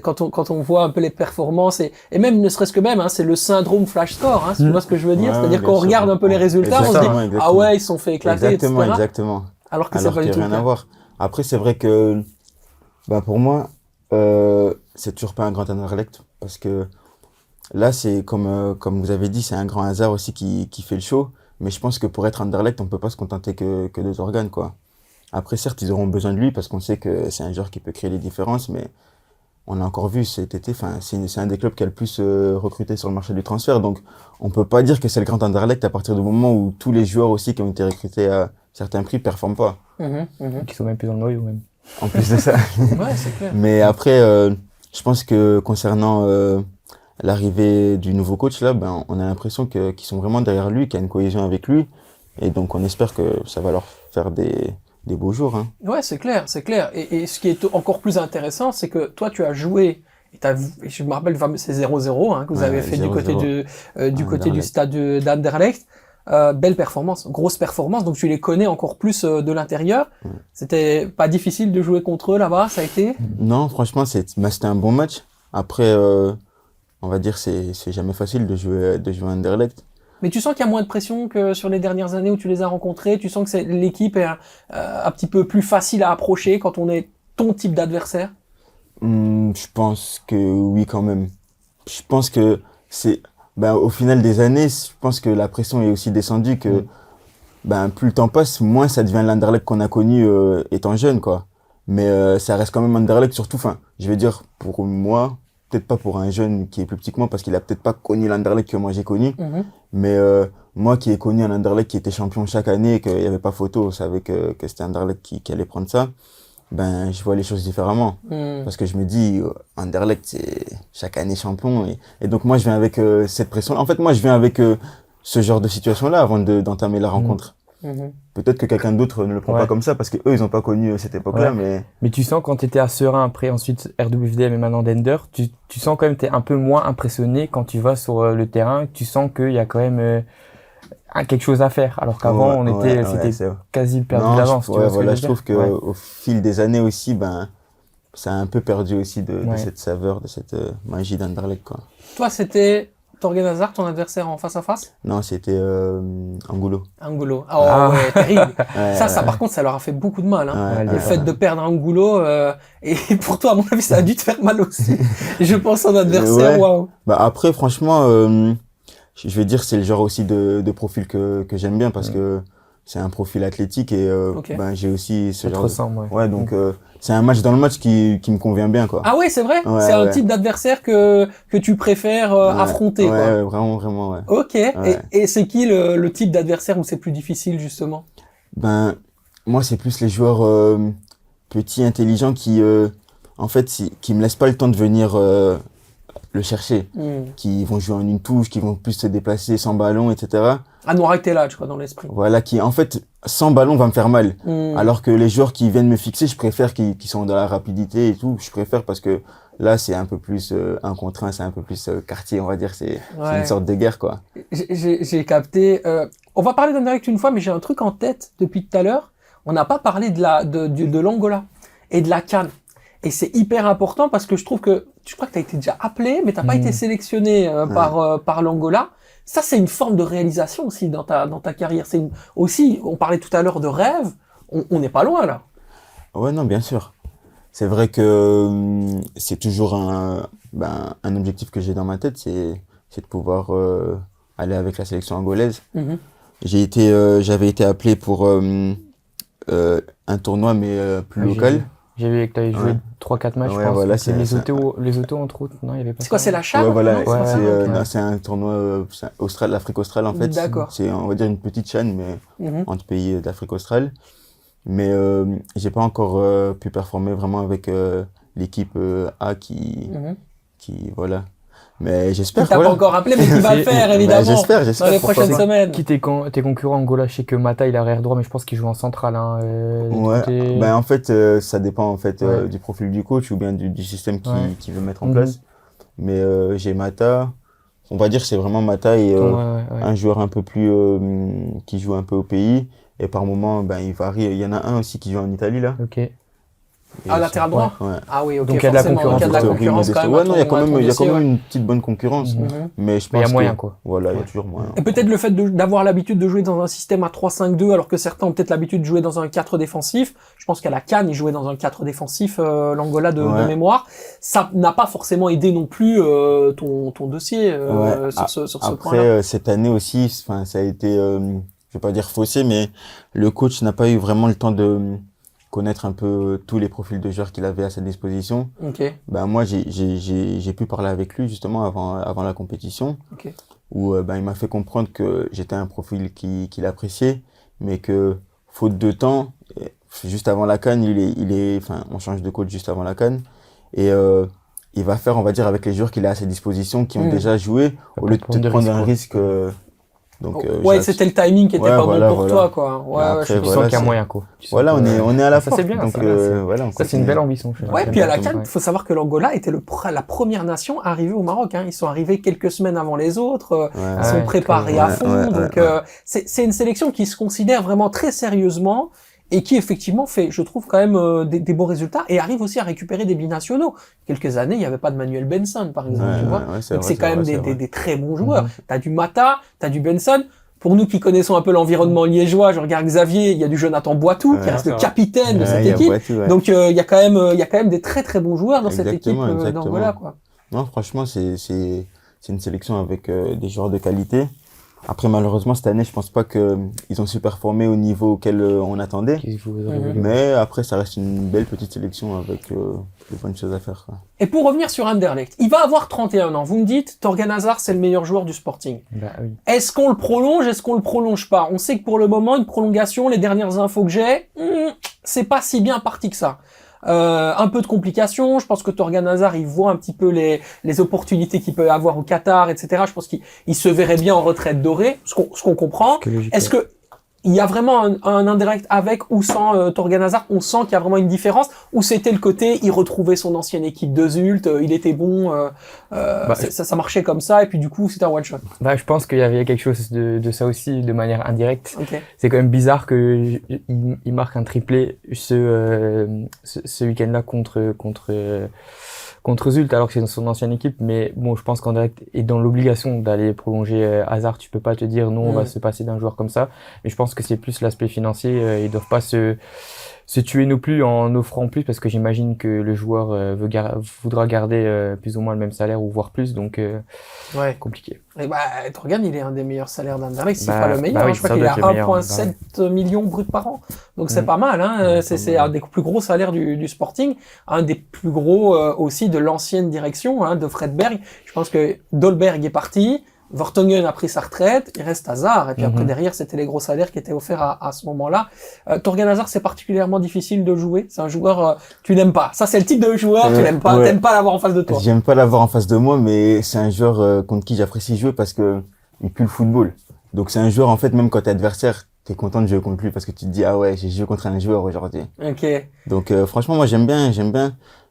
quand on voit un peu les performances et même ne serait-ce que même, hein, c'est le syndrome flash score. Hein, si tu vois ce que je veux dire. C'est-à-dire qu'on regarde un peu les résultats, on se dit ah ouais, ils se sont fait éclater, Exactement. Alors que c'est pas du tout. Rien à voir. Après, c'est vrai que pour moi, c'est toujours pas un grand Anderlecht parce que là, c'est comme vous avez dit, c'est un grand hasard aussi qui fait le show. Mais je pense que pour être Anderlecht, on peut pas se contenter que deux organes, quoi. Après, certes, ils auront besoin de lui parce qu'on sait que c'est un joueur qui peut créer les différences, mais on a encore vu cet été, c'est un des clubs qui a le plus recruté sur le marché du transfert. Donc, on peut pas dire que c'est le grand Anderlecht à partir du moment où tous les joueurs aussi qui ont été recrutés à certains prix performent pas. Qui sont même plus dans le noyau, même. En plus de ça. Ouais, c'est clair. Mais après, je pense que concernant l'arrivée du nouveau coach, là, on a l'impression qu'ils sont vraiment derrière lui, qu'il y a une cohésion avec lui. Et donc, on espère que ça va leur faire des beaux jours, hein. Ouais, c'est clair, c'est clair. Et ce qui est encore plus intéressant, c'est que toi, tu as joué, je me rappelle, c'est 0-0, hein, que vous avez fait du côté du stade d'Anderlecht. Belle performance, grosse performance, donc tu les connais encore plus de l'intérieur. C'était pas difficile de jouer contre eux là-bas, ça a été? Non, franchement, c'était un bon match. Après, on va dire, c'est jamais facile de jouer Anderlecht. Mais tu sens qu'il y a moins de pression que sur les dernières années où tu les as rencontrés. Tu sens que l'équipe est un petit peu plus facile à approcher quand on est ton type d'adversaire. Je pense que oui, quand même. Je pense que au final des années, je pense que la pression est aussi descendue, que plus le temps passe, moins ça devient l'Anderlecht qu'on a connu étant jeune, quoi. Mais ça reste quand même Anderlecht, surtout, je vais dire, pour moi, peut-être pas pour un jeune qui est plus petit que moi, parce qu'il a peut-être pas connu l'Anderlecht que moi j'ai connu, mais moi qui ai connu un Anderlecht qui était champion chaque année, qu'il n'y avait pas photo, on savait que c'était Anderlecht qui allait prendre ça, je vois les choses différemment. Parce que je me dis, Anderlecht, c'est chaque année champion, et donc moi je viens avec cette pression. En fait, moi je viens avec ce genre de situation-là avant d'entamer la rencontre. Peut-être que quelqu'un d'autre ne le prend pas comme ça parce que eux ils ont pas connu cette époque-là, mais tu sens quand tu étais à Serein, après ensuite RWDM et maintenant Dender, tu sens quand même t'es un peu moins impressionné quand tu vas sur le terrain, tu sens qu'il y a quand même quelque chose à faire, alors qu'avant c'était quasi perdu d'avance. Je trouve que au fil des années aussi, ça a un peu perdu aussi de cette saveur, de cette magie d'Anderlecht, quoi. Toi, c'était Torgan Hazard, ton adversaire en face à face? Non, c'était Angulo. Angulo. Ouais, terrible. Ça, par contre, ça leur a fait beaucoup de mal. Le fait de perdre Angulo, et pour toi, à mon avis, ça a dû te faire mal aussi. Je pense en adversaire, waouh. Après, franchement, je vais dire, c'est le genre aussi de profil que j'aime bien parce que c'est un profil athlétique et j'ai aussi ce genre ressemble, donc c'est un match dans le match qui me convient bien, quoi. Ah ouais, c'est vrai. C'est un type d'adversaire que tu préfères affronter, quoi. Ouais, vraiment, ouais. Ok. Et c'est qui le type d'adversaire où c'est plus difficile, justement? Moi c'est plus les joueurs petits, intelligents qui en fait qui me laissent pas le temps de venir le chercher, qui vont jouer en une touche, qui vont plus se déplacer sans ballon, etc. Noirek, t'es là, tu vois, dans l'esprit. Voilà, qui en fait sans ballon va me faire mal. Alors que les joueurs qui viennent me fixer, je préfère qu'ils sont dans la rapidité et tout. Je préfère parce que là c'est un peu plus un contre un, c'est un peu plus quartier, on va dire. C'est une sorte de guerre, quoi. J'ai capté. On va parler d'Anderlecht une fois, mais j'ai un truc en tête depuis tout à l'heure. On n'a pas parlé de l'Angola et de la CAN. Et c'est hyper important parce que je trouve que tu crois que tu as été déjà appelé, mais t'as pas été sélectionné par l'Angola. Ça, c'est une forme de réalisation aussi dans ta carrière. Aussi, on parlait tout à l'heure de rêve. On n'est pas loin là. Ouais, non, bien sûr. C'est vrai que c'est toujours un objectif que j'ai dans ma tête, c'est de pouvoir aller avec la sélection angolaise. J'avais été appelé pour un tournoi mais plus local. J'ai vu que tu avais joué 3-4 matchs, je pense. Voilà, c'est les autos entre autres. Non, il y avait pas. C'est quoi, c'est la CHAN? Ouais, voilà. C'est un tournoi l'Afrique australe, en fait. D'accord. C'est, on va dire, une petite CHAN, mais entre pays d'Afrique australe. Mais j'ai pas encore pu performer vraiment avec l'équipe A qui voilà. Mais j'espère. T'as pas encore appelé, mais qui va le faire, évidemment. J'espère. Dans les prochaines semaines. Qui tes concurrents Angola? Je sais que Mata, il est arrière droit, mais je pense qu'il joue en centrale. En fait, ça dépend en fait du profil du coach ou bien du système qui veut mettre en place. Mais j'ai Mata. On va dire c'est vraiment Mata et un joueur un peu plus qui joue un peu au pays. Et par moment, il varie. Il y en a un aussi qui joue en Italie là. Ok. Latéral droit. Ah oui, ok. Donc il y a de la concurrence. Il y a de la concurrence quand même. Ouais, non, il y a quand même une petite bonne concurrence. Mais je pense il y a moyen, quoi. Voilà, il y a toujours moyen. Et peut-être le fait d'avoir l'habitude de jouer dans un système à 3-5-2, alors que certains ont peut-être l'habitude de jouer dans un 4 défensif. Je pense qu'à la CAN, ils jouaient dans un 4 défensif, l'Angola de mémoire. Ça n'a pas forcément aidé non plus ton dossier sur ce point-là. Après, cette année aussi, ça a été, je vais pas dire faussé, mais le coach n'a pas eu vraiment le temps de connaître un peu tous les profils de joueurs qu'il avait à sa disposition. Moi j'ai pu parler avec lui justement avant la compétition, où il m'a fait comprendre que j'étais un profil qu'il appréciait, mais que faute de temps, juste avant la CAN, on change de coach juste avant la CAN, et il va faire, on va dire, avec les joueurs qu'il a à sa disposition, qui ont déjà joué, au lieu de prendre un risque. Donc, c'était le timing qui était pas bon pour toi, quoi. Je sens qu'il y a moyen, quoi. Voilà, on est à la fin. Ça, c'est bien. Donc, ça, c'est une belle ambition. Puis à la CAN, il faut savoir que l'Angola était la première nation arrivée au Maroc. Ils sont arrivés quelques semaines avant les autres. Ils sont préparés à fond. Donc, c'est une sélection qui se considère vraiment très sérieusement. et qui effectivement fait, je trouve quand même des bons résultats et arrive aussi à récupérer des binationaux. Quelques années, il n'y avait pas de Manuel Benson, par exemple, tu vois. Donc c'est quand même des très bons joueurs. T'as du Mata, t'as du Benson. Pour nous qui connaissons un peu l'environnement liégeois, je regarde Xavier, il y a du Jonathan Boitou qui reste le capitaine de cette équipe. Boitou, donc il y a quand même des très très bons joueurs dans cette équipe d'Angola, quoi. Non, franchement, c'est une sélection avec des joueurs de qualité. Après, malheureusement, cette année, je pense pas qu'ils ont su performer au niveau auquel on attendait. Mais après, ça reste une belle petite sélection avec de bonnes choses à faire, quoi. Et pour revenir sur Anderlecht, il va avoir 31 ans. Vous me dites, Thorgan Hazard, c'est le meilleur joueur du Sporting. Bah, oui. Est-ce qu'on le prolonge? Est-ce qu'on le prolonge pas? On sait que pour le moment, une prolongation, les dernières infos que j'ai, c'est pas si bien parti que ça. Un peu de complications. Je pense que Thorgan Hazard, il voit un petit peu les opportunités qu'il peut avoir au Qatar, etc. Je pense qu'il se verrait bien en retraite dorée, ce qu'on comprend. Est-ce que il y a vraiment un indirect avec ou sans Thorgan Hazard? On sent qu'il y a vraiment une différence, ou c'était le côté, il retrouvait son ancienne équipe de Zult, il était bon, ça marchait comme ça, et puis du coup c'était un one shot. Bah, je pense qu'il y avait quelque chose de ça aussi, de manière indirecte. Okay. C'est quand même bizarre que il marque un triplé ce week-end-là contre Zult, alors que c'est son ancienne équipe. Mais bon, je pense qu'Anderlecht est dans l'obligation d'aller prolonger Hazard. Tu peux pas te dire non, on va se passer d'un joueur comme ça. Mais je pense que c'est plus l'aspect financier. Ils doivent pas se tuer non plus en offrant plus, parce que j'imagine que le joueur voudra garder plus ou moins le même salaire ou voire plus. Donc compliqué. Et Thorgan, il est un des meilleurs salaires d'Anderlecht, si pas le meilleur. Je crois qu'il est à 1,7 million brut par an. Donc c'est pas mal, hein. C'est un des plus gros salaires du Sporting, un des plus gros aussi de l'ancienne direction, hein, de Fred Berg. Je pense que Dolberg est parti, Vertonghen a pris sa retraite, il reste Hazard, et puis après derrière c'était les gros salaires qui étaient offerts à ce moment-là. Thorgan Hazard, c'est particulièrement difficile de jouer. C'est un joueur tu n'aimes pas. Ça c'est le type de joueur tu n'aimes pas, t'aimes pas l'avoir en face de toi. J'aime pas l'avoir en face de moi, mais c'est un joueur contre qui j'apprécie jouer parce que il pue le football. Donc c'est un joueur, en fait, même quand t'es adversaire, t'es content de jouer contre lui parce que tu te dis ah ouais, j'ai joué contre un joueur aujourd'hui. OK. Donc franchement moi j'aime bien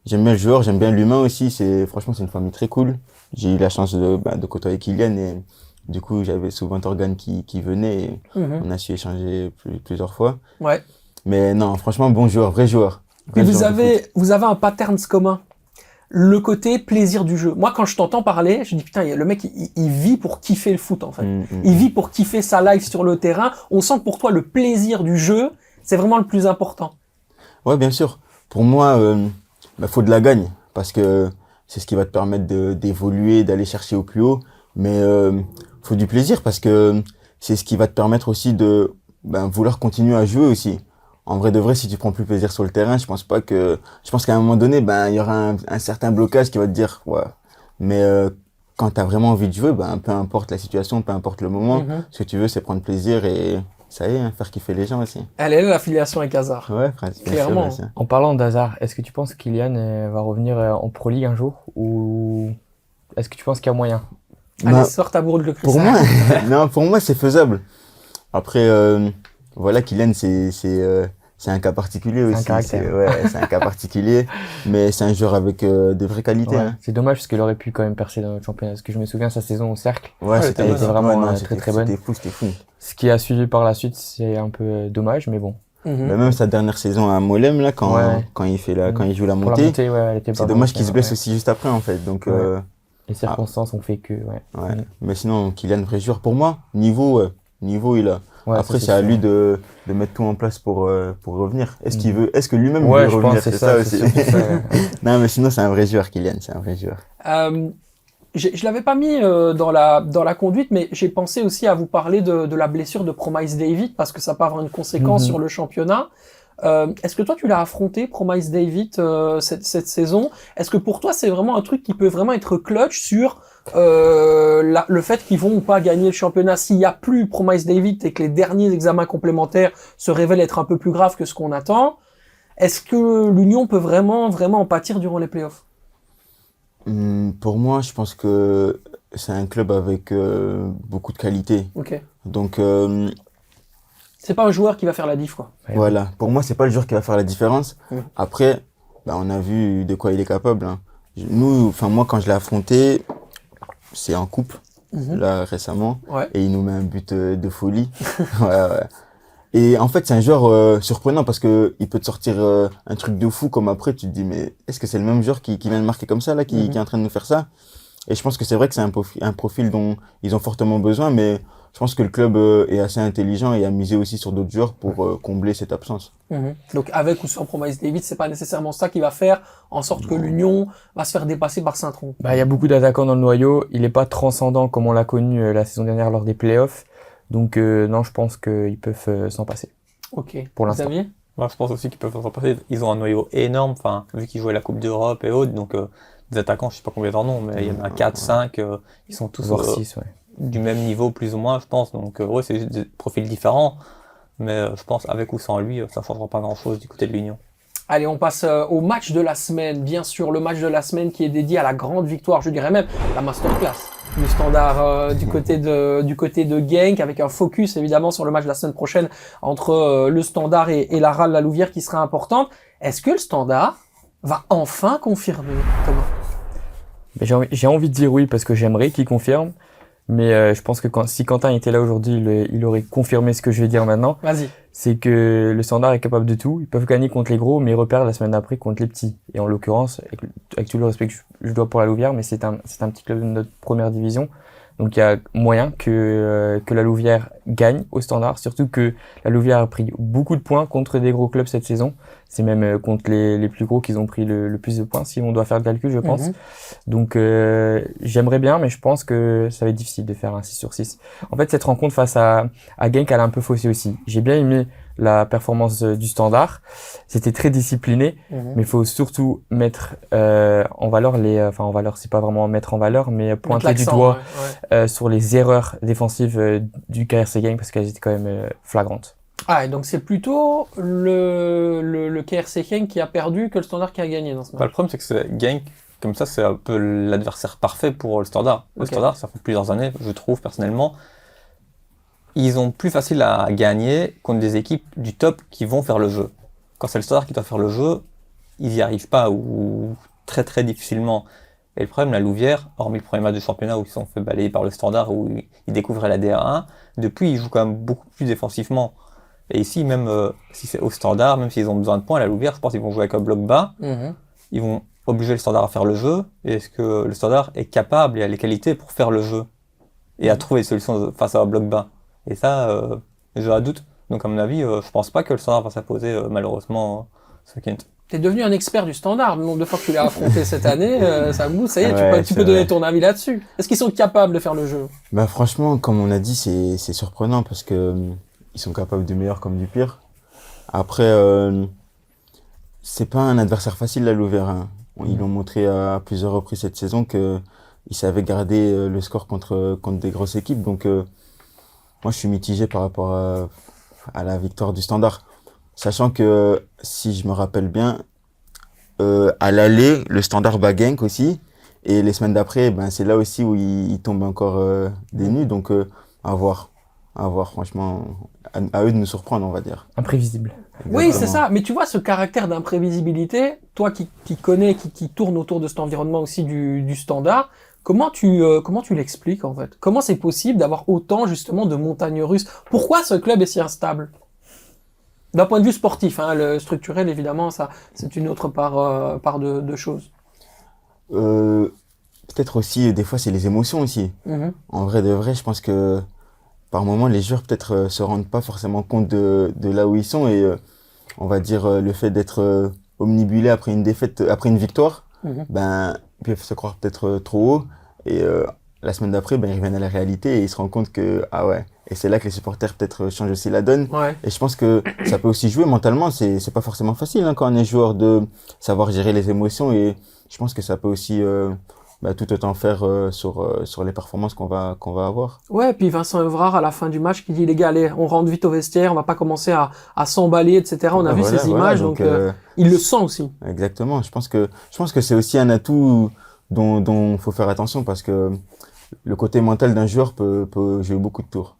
le joueur, j'aime bien l'humain aussi, franchement c'est une famille très cool. J'ai eu la chance de côtoyer Kylian, et du coup j'avais souvent Thorgan qui venait, et on a su échanger plusieurs fois. Ouais. Mais non, franchement bon joueur, vrai joueur. Et vous avez un pattern commun. Le côté plaisir du jeu. Moi, quand je t'entends parler, je dis putain, le mec, il vit pour kiffer le foot, en fait. Il vit pour kiffer sa life sur le terrain. On sent que pour toi, le plaisir du jeu, c'est vraiment le plus important. Ouais, bien sûr. Pour moi, faut de la gagne, parce que c'est ce qui va te permettre d'évoluer, d'aller chercher au plus haut. Mais faut du plaisir, parce que c'est ce qui va te permettre aussi de vouloir continuer à jouer aussi. En vrai de vrai, si tu prends plus plaisir sur le terrain, je pense qu'à un moment donné, il y aura un certain blocage qui va te dire, ouais. Mais quand t'as vraiment envie de jouer, peu importe la situation, peu importe le moment, ce que tu veux, c'est prendre plaisir et ça y est, faire kiffer les gens aussi. Elle est là, l'affiliation avec Hazard. Ouais, clairement. Sûr. En parlant d'Hazard, est-ce que tu penses que Kylian va revenir en Pro League un jour, ou est-ce que tu penses qu'il y a moyen? Allez, sors ta bourre de cristal. Pour moi, non, pour moi, c'est faisable. Après, voilà, Kylian, c'est un cas particulier aussi. C'est un cas particulier, mais c'est un joueur avec de vraies qualités. Ouais, hein. c'est dommage parce qu'il aurait pu quand même percer dans le championnat. Parce que je me souviens sa saison au Cercle. Ouais, c'était vraiment très bonne. C'était fou. Ce qui a suivi par la suite, c'est un peu dommage, mais bon. Mais même sa dernière saison à Mollem, là, quand il joue la montée, c'est dommage qu'il se blesse aussi juste après, en fait. Donc, les circonstances ont fait que, Mais sinon, Kylian, vrai joueur, pour moi, niveau, il a. Ouais, après, c'est à lui de mettre tout en place pour revenir. Est-ce que lui-même veut revenir? C'est ça aussi. Non, mais sinon, c'est un vrai joueur, Kylian, c'est un vrai joueur. Je l'avais pas mis dans la conduite, mais j'ai pensé aussi à vous parler de la blessure de Promise David, parce que ça peut avoir une conséquence sur le championnat. Est-ce que toi tu l'as affronté, Promise David, cette saison? Est-ce que pour toi c'est vraiment un truc qui peut vraiment être clutch sur le fait qu'ils vont ou pas gagner le championnat? S'il y a plus Promise David et que les derniers examens complémentaires se révèlent être un peu plus graves que ce qu'on attend, est-ce que l'Union peut vraiment en pâtir durant les playoffs? Pour moi, je pense que c'est un club avec beaucoup de qualité. Ok. Donc c'est pas un joueur qui va faire la diff, quoi. Voilà. Pour moi, c'est pas le joueur qui va faire la différence. Après, on a vu de quoi il est capable. Hein. Moi, quand je l'ai affronté, c'est en coupe, là, récemment. Ouais. Et il nous met un but de folie. ouais. Et en fait, c'est un joueur surprenant parce que il peut te sortir un truc de fou comme après tu te dis mais est-ce que c'est le même joueur qui vient de marquer comme ça là, qui est en train de nous faire ça? Et je pense que c'est vrai que c'est un profil dont ils ont fortement besoin, mais je pense que le club est assez intelligent et a misé aussi sur d'autres joueurs pour combler cette absence. Donc avec ou sans Promise David, c'est pas nécessairement ça qui va faire en sorte que l'Union va se faire dépasser par Saint-Tron. Bah, il y a beaucoup d'attaquants dans le noyau. Il est pas transcendant comme on l'a connu la saison dernière lors des playoffs. Donc non, je pense qu'ils peuvent s'en passer. Ok. Pour l'instant. Xavier ? Moi, je pense aussi qu'ils peuvent s'en passer. Ils ont un noyau énorme, enfin, vu qu'ils jouaient la Coupe d'Europe et autres, donc des attaquants, je sais pas combien d'en ont, mais il y en a 4, 5, ils sont tous Voire 6, ouais. du même niveau, plus ou moins, je pense. Donc ouais, c'est juste des profils différents, mais je pense avec ou sans lui, ça changera pas grand-chose du côté de l'Union. Allez, on passe au match de la semaine. Bien sûr, le match de la semaine qui est dédié à la grande victoire, je dirais même la masterclass du Standard du côté de Genk, avec un focus évidemment sur le match de la semaine prochaine entre le Standard et la RAL La Louvière qui sera importante. Est-ce que le Standard va enfin confirmer, Thomas? J'ai envie de dire oui parce que j'aimerais qu'il confirme. Mais je pense que si Quentin était là aujourd'hui, il aurait confirmé ce que je vais dire maintenant. Vas-y. C'est que le Standard est capable de tout. Ils peuvent gagner contre les gros, mais ils repèrent la semaine d'après contre les petits. Et en l'occurrence, avec tout le respect que je dois pour la Louvière, mais c'est un petit club de notre première division. Donc il y a moyen que la Louvière gagne au Standard. Surtout que la Louvière a pris beaucoup de points contre des gros clubs cette saison. C'est même contre les plus gros qu'ils ont pris le plus de points, si on doit faire le calcul, je pense. Donc j'aimerais bien, mais je pense que ça va être difficile de faire un 6/6. En fait, cette rencontre face à Genk, elle a un peu faussé aussi. J'ai bien aimé la performance du Standard. C'était très discipliné, mais il faut surtout mettre en valeur en valeur, c'est pas vraiment mettre en valeur, mais pointer du doigt sur les erreurs défensives du KRC Genk parce qu'elles étaient quand même flagrantes. Ah, et donc c'est plutôt le KRC Genk qui a perdu que le Standard qui a gagné dans ce match. Le problème, c'est que Genk, comme ça, c'est un peu l'adversaire parfait pour le Standard. Le Standard, ça fait plusieurs années, je trouve personnellement, ils ont plus facile à gagner contre des équipes du top qui vont faire le jeu. Quand c'est le Standard qui doit faire le jeu, ils n'y arrivent pas ou très très difficilement. Et le problème, la Louvière, hormis le premier match de championnat où ils se sont fait balayer par le Standard, où ils découvraient la DR1, depuis ils jouent quand même beaucoup plus défensivement. Et ici, même si c'est au Standard, même s'ils ont besoin de points, la Louvière, je pense qu'ils vont jouer avec un bloc bas. Ils vont obliger le Standard à faire le jeu. Et est-ce que le Standard est capable et a les qualités pour faire le jeu et à trouver des solutions face à un bloc bas? Et ça, j'ai un doute. Donc à mon avis, je pense pas que le Standard va s'imposer malheureusement ce week-end. T'es devenu un expert du Standard. Le nombre de fois que tu l'as affronté cette année, ça mousse. Ça y est, Ouais, tu peux donner ton avis là-dessus. Est-ce qu'ils sont capables de faire le jeu? Bah franchement, comme on a dit, c'est surprenant parce que ils sont capables du meilleur comme du pire. Après, c'est pas un adversaire facile la Louvière. Hein. Ils l'ont montré à plusieurs reprises cette saison que ils savaient garder le score contre des grosses équipes. Donc moi, je suis mitigé par rapport à la victoire du Standard. Sachant que, si je me rappelle bien, à l'aller, le Standard bat Genk aussi. Et les semaines d'après, ben, c'est là aussi où il tombe encore des nues. Donc, à voir. À voir, franchement. À eux de nous surprendre, on va dire. Imprévisible. Exactement. Oui, c'est ça. Mais tu vois, ce caractère d'imprévisibilité, toi qui connais, qui tourne autour de cet environnement aussi du Standard, comment tu l'expliques, en fait? Comment c'est possible d'avoir autant, justement, de montagnes russes? Pourquoi ce club est si instable? D'un point de vue sportif, hein, le structurel, évidemment, ça, c'est une autre part de choses. Peut-être aussi, des fois, c'est les émotions aussi. En vrai de vrai, je pense que par moment, les joueurs peut-être se rendent pas forcément compte de là où ils sont et on va dire le fait d'être omnibulé après une défaite, après une victoire, ben ils peuvent se croire peut-être trop haut et la semaine d'après, ben ils reviennent à la réalité et ils se rendent compte que ah ouais. Et c'est là que les supporters peut-être changent aussi la donne. Ouais. Et je pense que ça peut aussi jouer mentalement. C'est pas forcément facile hein, quand on est joueur de savoir gérer les émotions et je pense que ça peut aussi tout autant faire sur les performances qu'on va avoir. Ouais, puis Vincent Evrard à la fin du match qui dit les gars, allez, on rentre vite au vestiaire, on va pas commencer à s'emballer, etc. On a vu ces images, donc il le sent aussi. Exactement. Je pense que c'est aussi un atout dont faut faire attention parce que le côté mental d'un joueur peut jouer beaucoup de tours.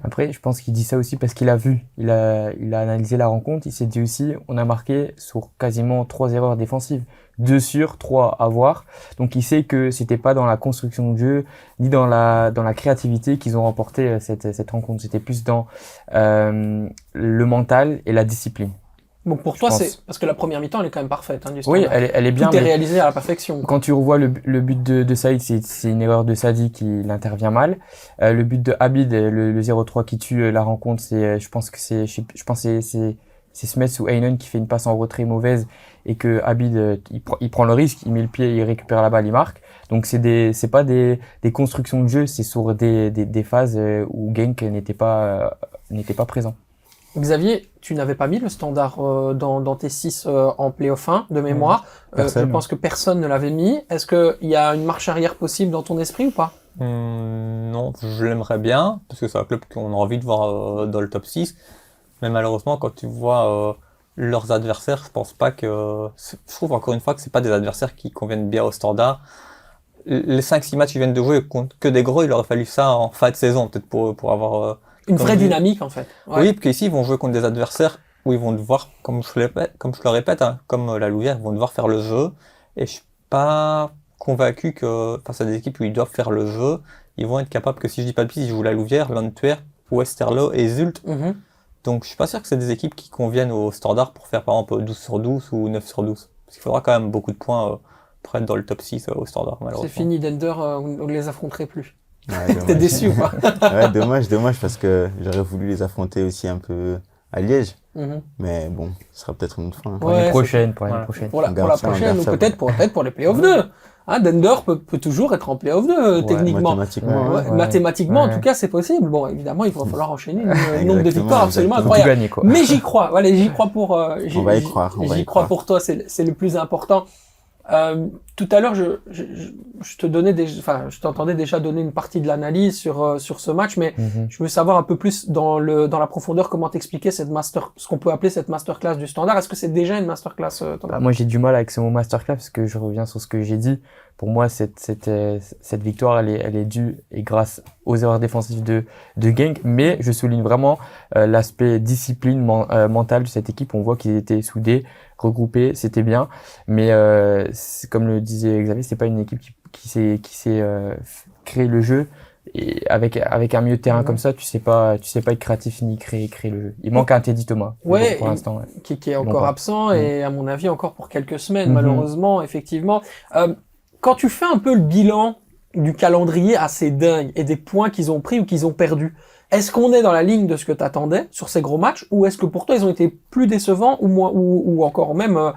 Après, je pense qu'il dit ça aussi parce qu'il a vu, il a analysé la rencontre, il s'est dit aussi, on a marqué sur quasiment 3 erreurs défensives. 2 sur 3 à voir. Donc il sait que c'était pas dans la construction de jeu, ni dans la créativité qu'ils ont remporté cette rencontre. C'était plus dans le mental et la discipline. Donc pour toi, c'est parce que la première mi-temps, elle est quand même parfaite. Hein, du oui, elle est bien. Tout est réalisé à la perfection. Quand tu revois le but de Saïd, c'est une erreur de Sadi qui l'intervient mal. Le but de Abid, le 0-3 qui tue la rencontre, je pense que c'est Smets ou Aynon qui fait une passe en retrait mauvaise et que Abid il prend le risque, il met le pied, il récupère la balle, il marque. Donc c'est pas des constructions de jeu, c'est sur des phases où Genk n'était pas présent. Xavier, tu n'avais pas mis le standard dans tes 6 en play-off 1 de mémoire. Je pense que personne ne l'avait mis. Est-ce qu'il y a une marche arrière possible dans ton esprit ou pas? Non, je l'aimerais bien, parce que c'est un club qu'on a envie de voir dans le top 6. Mais malheureusement, quand tu vois leurs adversaires, je pense pas que... Je trouve encore une fois que c'est pas des adversaires qui conviennent bien au standard. Les 5-6 matchs qu'ils viennent de jouer contre que des gros, il aurait fallu ça en fin de saison, peut-être pour avoir... une vraie dynamique, en fait. Ouais. Oui, parce qu'ici, ils vont jouer contre des adversaires où ils vont devoir, comme je le répète, hein, comme la Louvière, ils vont devoir faire le jeu. Et je suis pas convaincu que face à des équipes où ils doivent faire le jeu, ils vont être capables que, si je dis pas de bêtises, ils jouent la Louvière, l'Antwerp, Westerlo et Zult. Donc je suis pas sûr que c'est des équipes qui conviennent au standard pour faire par exemple 12 sur 12 ou 9 sur 12. Parce qu'il faudra quand même beaucoup de points pour être dans le top 6 au standard, malheureusement. C'est fini, Dender, on ne les affronterait plus. Ouais, t'es déçu ou pas? Ouais, dommage parce que j'aurais voulu les affronter aussi un peu à Liège. Mais bon, ce sera peut-être une autre fois. Hein. Pour l'année prochaine. Pour la prochaine, ou peut-être pour les playoffs 2. Hein, Dender peut toujours être en playoff 2, techniquement. Mathématiquement, en tout cas, c'est possible. Bon, évidemment, il va falloir enchaîner un nombre de victoires absolument incroyable. Gagner, quoi. Mais j'y crois. Voilà, j'y crois pour, on va y croire. J'y crois pour toi, c'est le plus important. Tout à l'heure, je t'entendais déjà donner une partie de l'analyse sur ce match, mais je veux savoir un peu plus dans la profondeur comment t'expliquer ce qu'on peut appeler cette masterclass du standard. Est-ce que c'est déjà une masterclass? Moi, j'ai du mal avec ce mot masterclass parce que je reviens sur ce que j'ai dit. Pour moi, cette victoire, elle est due et grâce aux erreurs défensives de Genk, mais je souligne vraiment l'aspect discipline mentale de cette équipe. On voit qu'ils étaient soudés, regroupés, c'était bien, mais comme le disait Xavier, c'est pas une équipe qui sait créer le jeu. Et avec un milieu de terrain comme ça, tu sais pas être créatif ni créer le jeu. Il manque un Teddy Thomas pour l'instant. Qui est encore absent et à mon avis encore pour quelques semaines malheureusement, effectivement. Quand tu fais un peu le bilan du calendrier assez dingue et des points qu'ils ont pris ou qu'ils ont perdus, est-ce qu'on est dans la ligne de ce que t'attendais sur ces gros matchs ou est-ce que pour toi ils ont été plus décevants ou moins ou encore même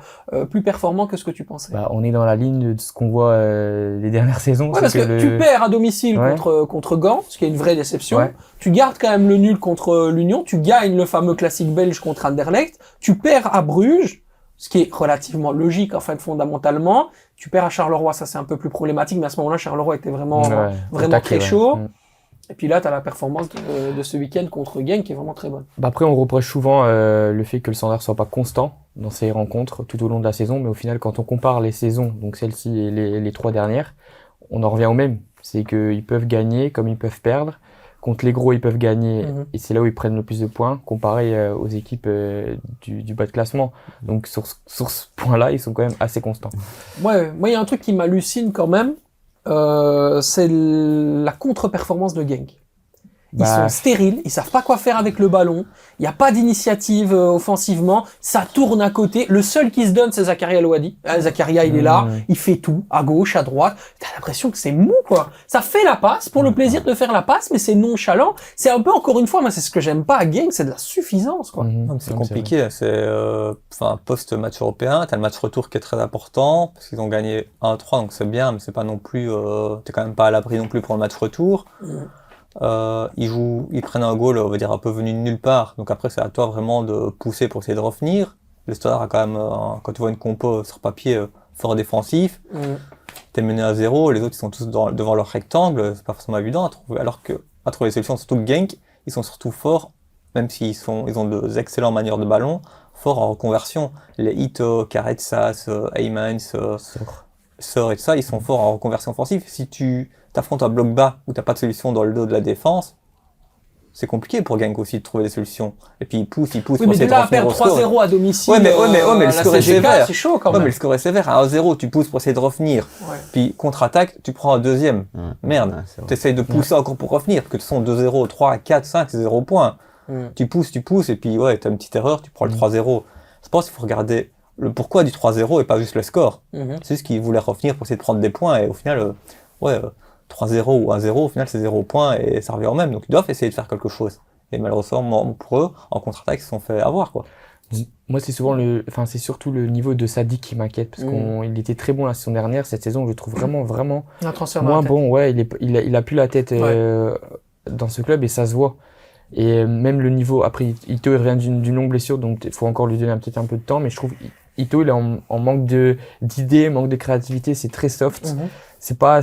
plus performants que ce que tu pensais? On est dans la ligne de ce qu'on voit les dernières saisons. Ouais, parce que tu perds à domicile contre Gand, ce qui est une vraie déception. Ouais. Tu gardes quand même le nul contre l'Union, tu gagnes le fameux classique belge contre Anderlecht, tu perds à Bruges, ce qui est relativement logique en fait fondamentalement. Tu perds à Charleroi, ça c'est un peu plus problématique, mais à ce moment-là, Charleroi était vraiment très chaud. Et puis là, tu as la performance de ce week-end contre Genk qui est vraiment très bonne. Après, on reproche souvent le fait que le standard soit pas constant dans ses rencontres tout au long de la saison, mais au final, quand on compare les saisons, donc celle-ci et les 3 dernières, on en revient au même. C'est qu'ils peuvent gagner comme ils peuvent perdre. Contre les gros, ils peuvent gagner et c'est là où ils prennent le plus de points comparé aux équipes du bas de classement. Donc sur ce point-là, ils sont quand même assez constants. Ouais, moi il y a un truc qui m'hallucine quand même, c'est la contre-performance de Genk. Ils sont stériles, ils savent pas quoi faire avec le ballon, il y a pas d'initiative offensivement, ça tourne à côté. Le seul qui se donne, c'est Zakaria Louadi. Zakaria, il est là, il fait tout, à gauche, à droite. T'as l'impression que c'est mou, quoi. Ça fait la passe pour le plaisir de faire la passe, mais c'est nonchalant. C'est un peu, encore une fois, moi, c'est ce que j'aime pas à Genk, c'est de la suffisance, quoi. C'est compliqué, c'est post-match européen, t'as le match retour qui est très important, parce qu'ils ont gagné 1-3, donc c'est bien, mais c'est pas non plus, t'es quand même pas à l'abri non plus pour le match retour. Ils prennent un goal, on va dire, un peu venu de nulle part. Donc après, c'est à toi vraiment de pousser pour essayer de revenir. Le Standard a quand même, quand tu vois une compo sur papier fort défensif, t'es mené à 0, les autres ils sont tous devant leur rectangle, c'est pas forcément évident à trouver. Alors que à trouver des solutions, surtout que Genk, ils sont surtout forts, même s'ils ont de excellentes manières de ballon, forts en reconversion. Les Ito, Karetsas, Heymans, Sor et tout ça, ils sont forts en reconversion offensive. Si tu t'affrontes un bloc bas où t'as pas de solution dans le dos de la défense, c'est compliqué pour Genk aussi de trouver des solutions. Et puis il pousse Oui, pour mais essayer de de là à revenir perdre au score. 3-0 à domicile. Ouais, mais le la score est CGK, sévère. c'est chaud quand Ouais, même. mais le score est sévère. À 1-0, tu pousses pour essayer de revenir. Ouais. Puis contre-attaque, tu prends un deuxième. Ouais. Merde. Ouais, c'est vrai. T'essayes de pousser encore pour revenir. Parce que de toute façon, 2-0, 3, 4, 5, c'est 0 points. Tu pousses, et puis ouais, t'as une petite erreur, tu prends le 3-0. Je pense qu'il faut regarder le pourquoi du 3-0 et pas juste le score. C'est juste qu'ils voulaient revenir pour essayer de prendre des points et au final, 3-0 ou 1-0, au final c'est 0 points et ça revient au même. Donc ils doivent essayer de faire quelque chose. Et malheureusement, pour eux, en contre-attaque, ils se sont fait avoir, quoi. Moi, c'est surtout le niveau de Sadik qui m'inquiète parce qu'il était très bon la saison dernière. Cette saison, je le trouve vraiment Un transfert dans moins la tête. bon. Ouais, il a plus la tête dans ce club et ça se voit. Et même le niveau, après, Ito, il revient d'une longue blessure, donc il faut encore lui donner peut-être un peu de temps, mais je trouve Ito, il est en manque d'idées, manque de créativité, c'est très soft. C'est pas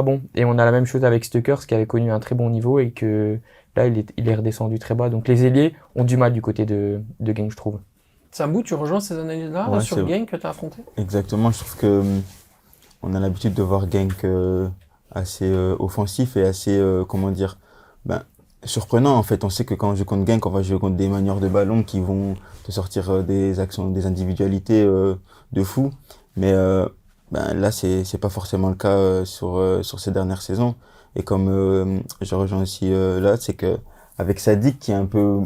bon. Et on a la même chose avec Stuckers qui avait connu un très bon niveau et que là, il est redescendu très bas. Donc les ailiers ont du mal du côté de Genk, je trouve. Sambou, tu rejoins ces analyses-là Ouais, sur le Genk que tu as affronté? Exactement, je trouve que on a l'habitude de voir Genk assez offensif et assez, surprenant en fait. On sait que quand on joue contre Genk, on va jouer contre des manieurs de ballon qui vont te sortir des actions, des individualités de fou. Mais là, c'est pas forcément le cas sur ces dernières saisons. Et comme je rejoins aussi là, c'est que avec Sadik qui est un peu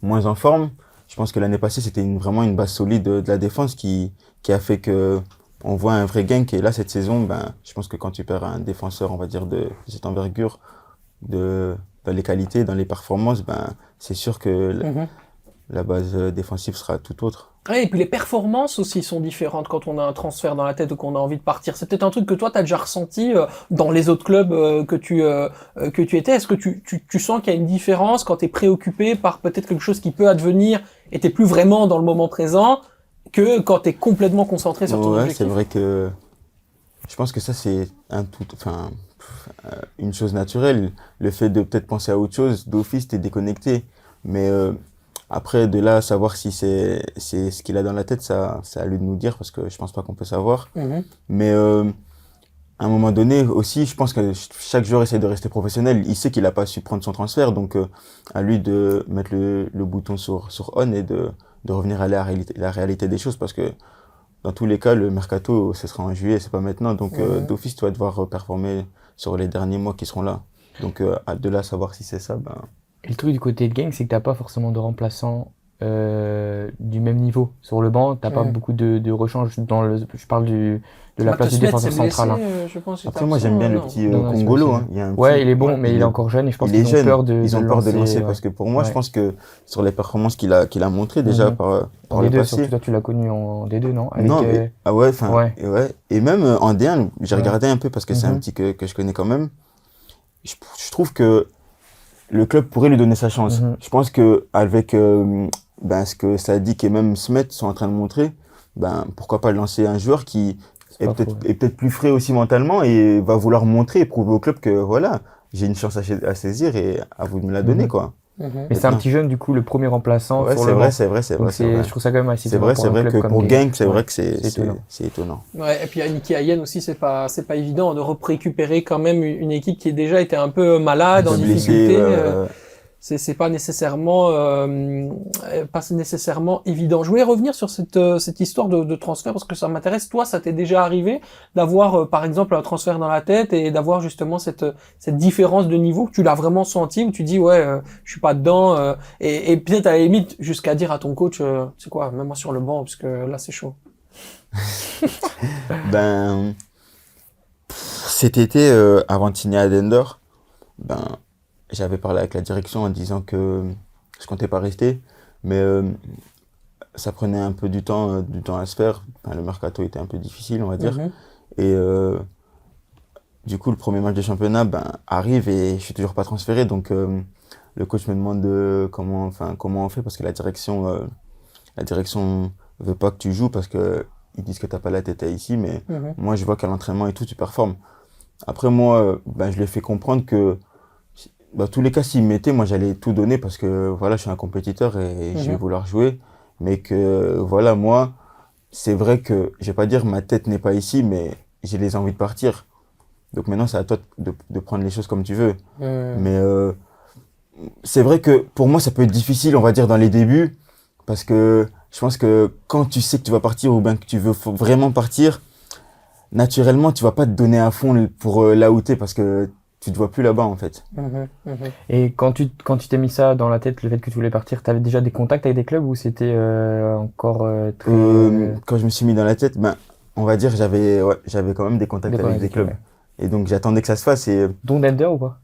moins en forme, je pense que l'année passée c'était vraiment une base solide de la défense qui a fait que on voit un vrai Genk. Et là cette saison, je pense que quand tu perds un défenseur, on va dire de cette envergure, dans les qualités, dans les performances, c'est sûr que la base défensive sera tout autre. Ouais, et puis les performances aussi sont différentes quand on a un transfert dans la tête ou qu'on a envie de partir. C'est peut-être un truc que toi, tu as déjà ressenti dans les autres clubs que tu étais. Est-ce que tu sens qu'il y a une différence quand tu es préoccupé par peut-être quelque chose qui peut advenir et tu plus vraiment dans le moment présent que quand tu es complètement concentré sur ton objectif? C'est vrai que je pense que ça, c'est une chose naturelle. Le fait de peut-être penser à autre chose, d'office, t'es déconnecté. Mais après, de là, savoir si c'est ce qu'il a dans la tête, ça, c'est à lui de nous dire, parce que je pense pas qu'on peut savoir. Mais à un moment donné aussi, je pense que chaque joueur essaie de rester professionnel. Il sait qu'il a pas su prendre son transfert, donc à lui de mettre le bouton sur on et de revenir à la réalité des choses, parce que dans tous les cas, le mercato, ce sera en juillet, c'est pas maintenant. Donc d'office, tu vas devoir performer sur les derniers mois qui seront là. Donc de là, savoir si c'est ça, Et le truc du côté de Genk, c'est que t'as pas forcément de remplaçants du même niveau sur le banc. T'as pas beaucoup de rechange je parle de la place du défenseur central. Je pense, après, moi, j'aime bien le petit Congolo. Hein. Il est bon, mais il est encore jeune et je pense qu'ils ont peur de le lancer. Parce que pour moi, je pense que sur les performances qu'il a montré déjà par le D2, passé. surtout toi, tu l'as connu en D2, non? Et même en D1, j'ai regardé un peu parce que c'est un petit que je connais quand même. Je trouve que le club pourrait lui donner sa chance. Je pense que avec ce que Sadik et même Smet sont en train de montrer, pourquoi pas lancer un joueur qui est peut-être plus frais aussi mentalement et va vouloir montrer et prouver au club que voilà, j'ai une chance à saisir et à vous de me la donner, quoi. Mais c'est un petit jeune, du coup, le premier remplaçant sur le banc. C'est vrai. Je trouve ça quand même assez étonnant. C'est vrai que pour Genk, c'est vrai que c'est étonnant. Ouais, et puis à Niki Hayen aussi, c'est pas évident de récupérer quand même une équipe qui est déjà été un peu malade, en difficulté. C'est pas nécessairement évident. Je voulais revenir sur cette histoire de transfert parce que ça m'intéresse. Toi, ça t'est déjà arrivé d'avoir par exemple un transfert dans la tête et d'avoir justement cette différence de niveau que tu l'as vraiment senti, où tu dis je suis pas dedans et peut-être à la limite jusqu'à dire à ton coach c'est quoi, même moi sur le banc parce que là c'est chaud. Cet été avant de signer à Dender, j'avais parlé avec la direction en disant que je comptais pas rester, mais ça prenait un peu du temps à se faire. Le mercato était un peu difficile, on va dire. Et du coup, le premier match de championnat arrive et je suis toujours pas transféré. Donc le coach me demande comment on fait, parce que la direction veut pas que tu joues parce que ils disent que t'as pas la tête à ici, mais moi je vois qu'à l'entraînement et tout, tu performes. Après moi, je lui ai fait comprendre que dans tous les cas, s'il me mettait, moi j'allais tout donner parce que voilà, je suis un compétiteur et je vais vouloir jouer. Mais que voilà, moi, c'est vrai que je vais pas dire ma tête n'est pas ici, mais j'ai les envies de partir. Donc maintenant, c'est à toi de prendre les choses comme tu veux. Mais c'est vrai que pour moi, ça peut être difficile, on va dire, dans les débuts, parce que je pense que quand tu sais que tu vas partir ou bien que tu veux vraiment partir, naturellement, tu vas pas te donner à fond pour là où t'es, parce que tu te vois plus là-bas, en fait. Et quand tu t'es mis ça dans la tête, le fait que tu voulais partir, t'avais déjà des contacts avec des clubs ou c'était encore très... Quand je me suis mis dans la tête, ben, on va dire, j'avais quand même des contacts avec des clubs. ouais. Et donc, j'attendais que ça se fasse et, Dont Dender ou pas?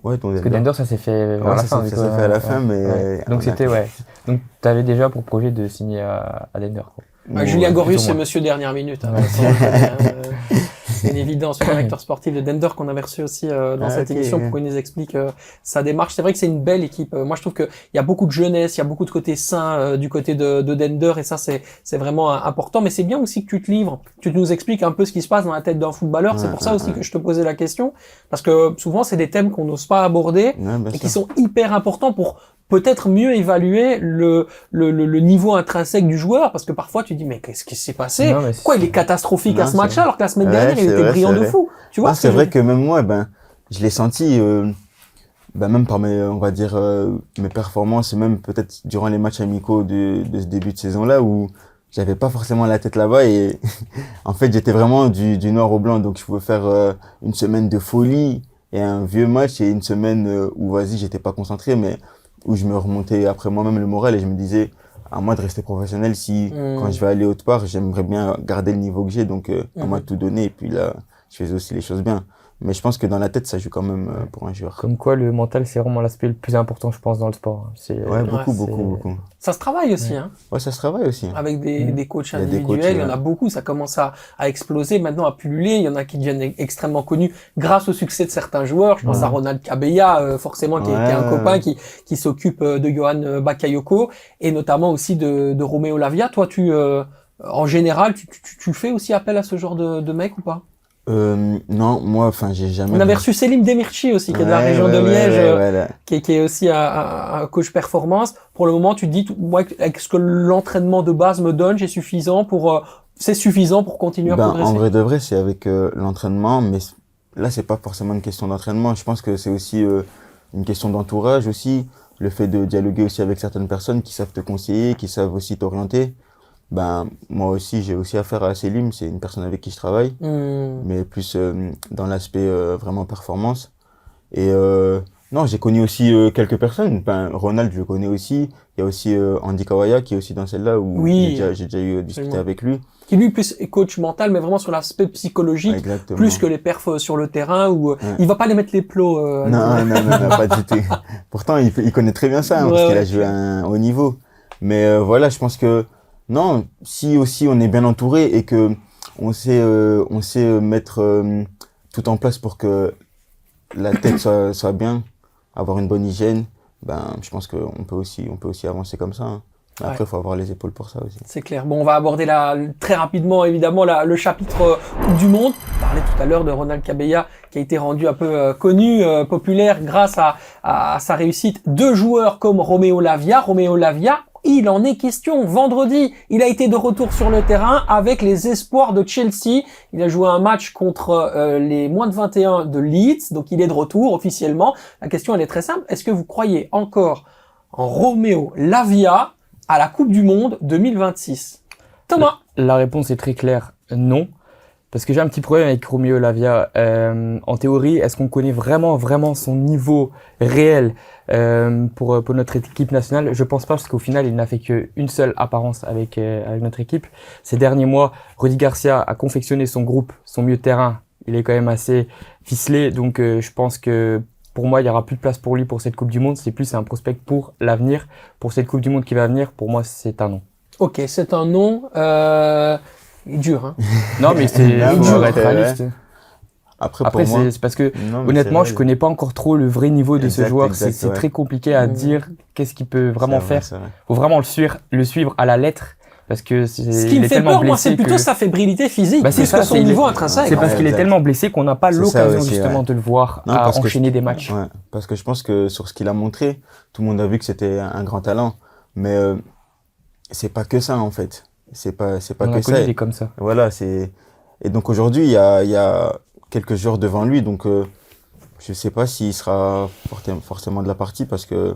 ouais, ton Parce que Dender, ça s'est fait vers la fin. ça s'est fait à la fin, mais, ouais. Donc c'était, ouais. Donc t'avais déjà pour projet de signer à Dender, quoi. Julien Gorius, plus ou c'est moins. monsieur dernière minute. Hein, Vincent, je connais, hein, c'est une évidence. Le directeur sportif de Dender qu'on avait reçu aussi dans cette émission pour qu'il nous explique sa démarche. C'est vrai que c'est une belle équipe. Moi, je trouve qu'il y a beaucoup de jeunesse, il y a beaucoup de côté sain du côté de Dender et ça, c'est vraiment important. Mais c'est bien aussi que tu te livres, tu nous expliques un peu ce qui se passe dans la tête d'un footballeur. C'est pour ça aussi que je te posais la question. Parce que souvent, c'est des thèmes qu'on n'ose pas aborder et qui sont hyper importants pour peut-être mieux évaluer le niveau intrinsèque du joueur, parce que parfois tu dis mais qu'est-ce qui s'est passé? Pourquoi il est catastrophique à ce match-là alors que la semaine dernière il était brillant de fou? Tu vois? C'est vrai que même moi, ben, je l'ai senti, ben, même par on va dire, mes performances et même peut-être durant les matchs amicaux de ce début de saison-là où j'avais pas forcément la tête là-bas et en fait j'étais vraiment du noir au blanc, donc je pouvais faire une semaine de folie et un vieux match et une semaine où vas-y j'étais pas concentré, mais où je me remontais après moi-même le moral et je me disais à moi de rester professionnel si quand je vais aller autre part j'aimerais bien garder le niveau que j'ai, donc à moi de tout donner et puis là je faisais aussi les choses bien. Mais je pense que dans la tête ça joue quand même pour un joueur. Comme quoi le mental c'est vraiment l'aspect le plus important je pense dans le sport. Ouais, beaucoup. Ça se travaille aussi, hein. Ouais, ça se travaille aussi. Avec des coachs individuels, il y en a beaucoup, ça commence à exploser maintenant, à pulluler. Il y en a qui deviennent extrêmement connus grâce au succès de certains joueurs. Je pense à Ronald Cabella, forcément, qui est un copain qui s'occupe de Johan Bakayoko et notamment aussi de Romeo Lavia. Toi, en général, tu fais aussi appel à ce genre de mec ou pas? Non, moi, enfin, j'ai jamais. On avait reçu Selim Demirci aussi, qui est de la région de Liège, qui est aussi un coach performance. Pour le moment, tu te dis, moi, avec ce que l'entraînement de base me donne, c'est suffisant pour continuer à progresser. En vrai de vrai, c'est avec l'entraînement, mais là, c'est pas forcément une question d'entraînement. Je pense que c'est aussi une question d'entourage aussi, le fait de dialoguer aussi avec certaines personnes qui savent te conseiller, qui savent aussi t'orienter. Moi aussi, j'ai aussi affaire à Selim, c'est une personne avec qui je travaille, mais plus dans l'aspect vraiment performance. Et non, j'ai connu aussi quelques personnes. Ronald, je le connais aussi. Il y a aussi Andy Kawaya qui est aussi dans celle-là où j'ai déjà eu discuté avec lui. Qui lui plus est coach mental, mais vraiment sur l'aspect psychologique, plus que les perfs sur le terrain où il va pas les mettre les plots. Non, pas du tout. Pourtant, il connaît très bien ça, parce qu'il a joué à un haut niveau. Mais voilà, je pense que non, si aussi on est bien entouré et que on sait mettre tout en place pour que la tête soit bien, avoir une bonne hygiène, je pense qu'on peut aussi avancer comme ça, hein. Après, faut avoir les épaules pour ça aussi. C'est clair. Bon, on va aborder très rapidement, évidemment, le chapitre Coupe du Monde. On parlait tout à l'heure de Ronald Cabella, qui a été rendu un peu connu, populaire, grâce à sa réussite. Deux joueurs comme Romeo Lavia. Romeo Lavia, il en est question. Vendredi, il a été de retour sur le terrain avec les espoirs de Chelsea. Il a joué un match contre les moins de 21 de Leeds, donc il est de retour officiellement. La question, elle est très simple. Est-ce que vous croyez encore en Romeo Lavia à la Coupe du Monde 2026? Thomas? La réponse est très claire, non. Parce que j'ai un petit problème avec Romeo Lavia. En théorie, est-ce qu'on connaît vraiment son niveau réel pour notre équipe nationale? Je pense pas, parce qu'au final, il n'a fait qu'une seule apparence avec notre équipe. Ces derniers mois, Rudy Garcia a confectionné son groupe, son milieu de terrain. Il est quand même assez ficelé, donc je pense que pour moi, il y aura plus de place pour lui pour cette Coupe du Monde. C'est plus un prospect pour l'avenir. Pour cette Coupe du Monde qui va venir, pour moi, c'est un non. Ok, c'est un non. Il est dur, hein. Non, mais c'est dur être réaliste. Après c'est parce que honnêtement, je connais pas encore trop le vrai niveau de ce joueur. C'est très compliqué à dire qu'est-ce qu'il peut vraiment faire. Faut vraiment le suivre à la lettre. Parce que ce qui me fait peur, moi, c'est plutôt sa fébrilité physique, plus que son niveau intrinsèque. C'est parce qu'il est tellement blessé qu'on n'a pas l'occasion justement de le voir enchaîner des matchs. Ouais, parce que je pense que sur ce qu'il a montré, tout le monde a vu que c'était un grand talent, mais c'est pas que ça en fait. C'est pas que ça. Il est comme ça. Voilà, et donc aujourd'hui il y a quelques joueurs devant lui, donc je sais pas s'il sera forcément de la partie parce que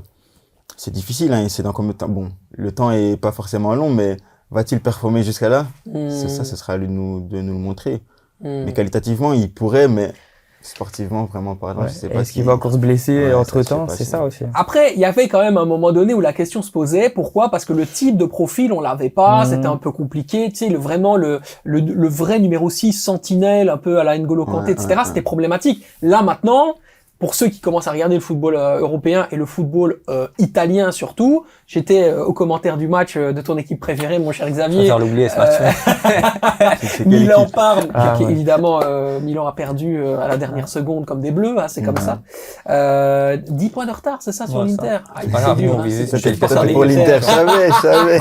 c'est difficile, hein, et c'est dans combien de temps? Bon, le temps est pas forcément long, mais va-t-il performer jusqu'à là? C'est ça, ce sera à lui de nous le montrer. Mais qualitativement, il pourrait, mais sportivement, vraiment parlant, je sais pas est-ce qu'il va encore se blesser entre-temps? je sais pas C'est ça aussi. Après, il y avait quand même un moment donné où la question se posait. Pourquoi? Parce que le type de profil, on l'avait pas. C'était un peu compliqué. Tu sais, le vrai numéro 6, sentinelle, un peu à la N'Golo Kanté, etc. C'était problématique. Là, maintenant, pour ceux qui commencent à regarder le football européen et le football italien surtout, j'étais au commentaire du match de ton équipe préférée, mon cher Xavier. Faire l'oublier ce match. Milan-Parme, ouais. évidemment, Milan a perdu à la dernière seconde comme des Bleus, hein, c'est comme ça. 10 points de retard, c'est ça, sur l'Inter. C'est pas grave, on visait C'était c'était pour l'Inter, je savais.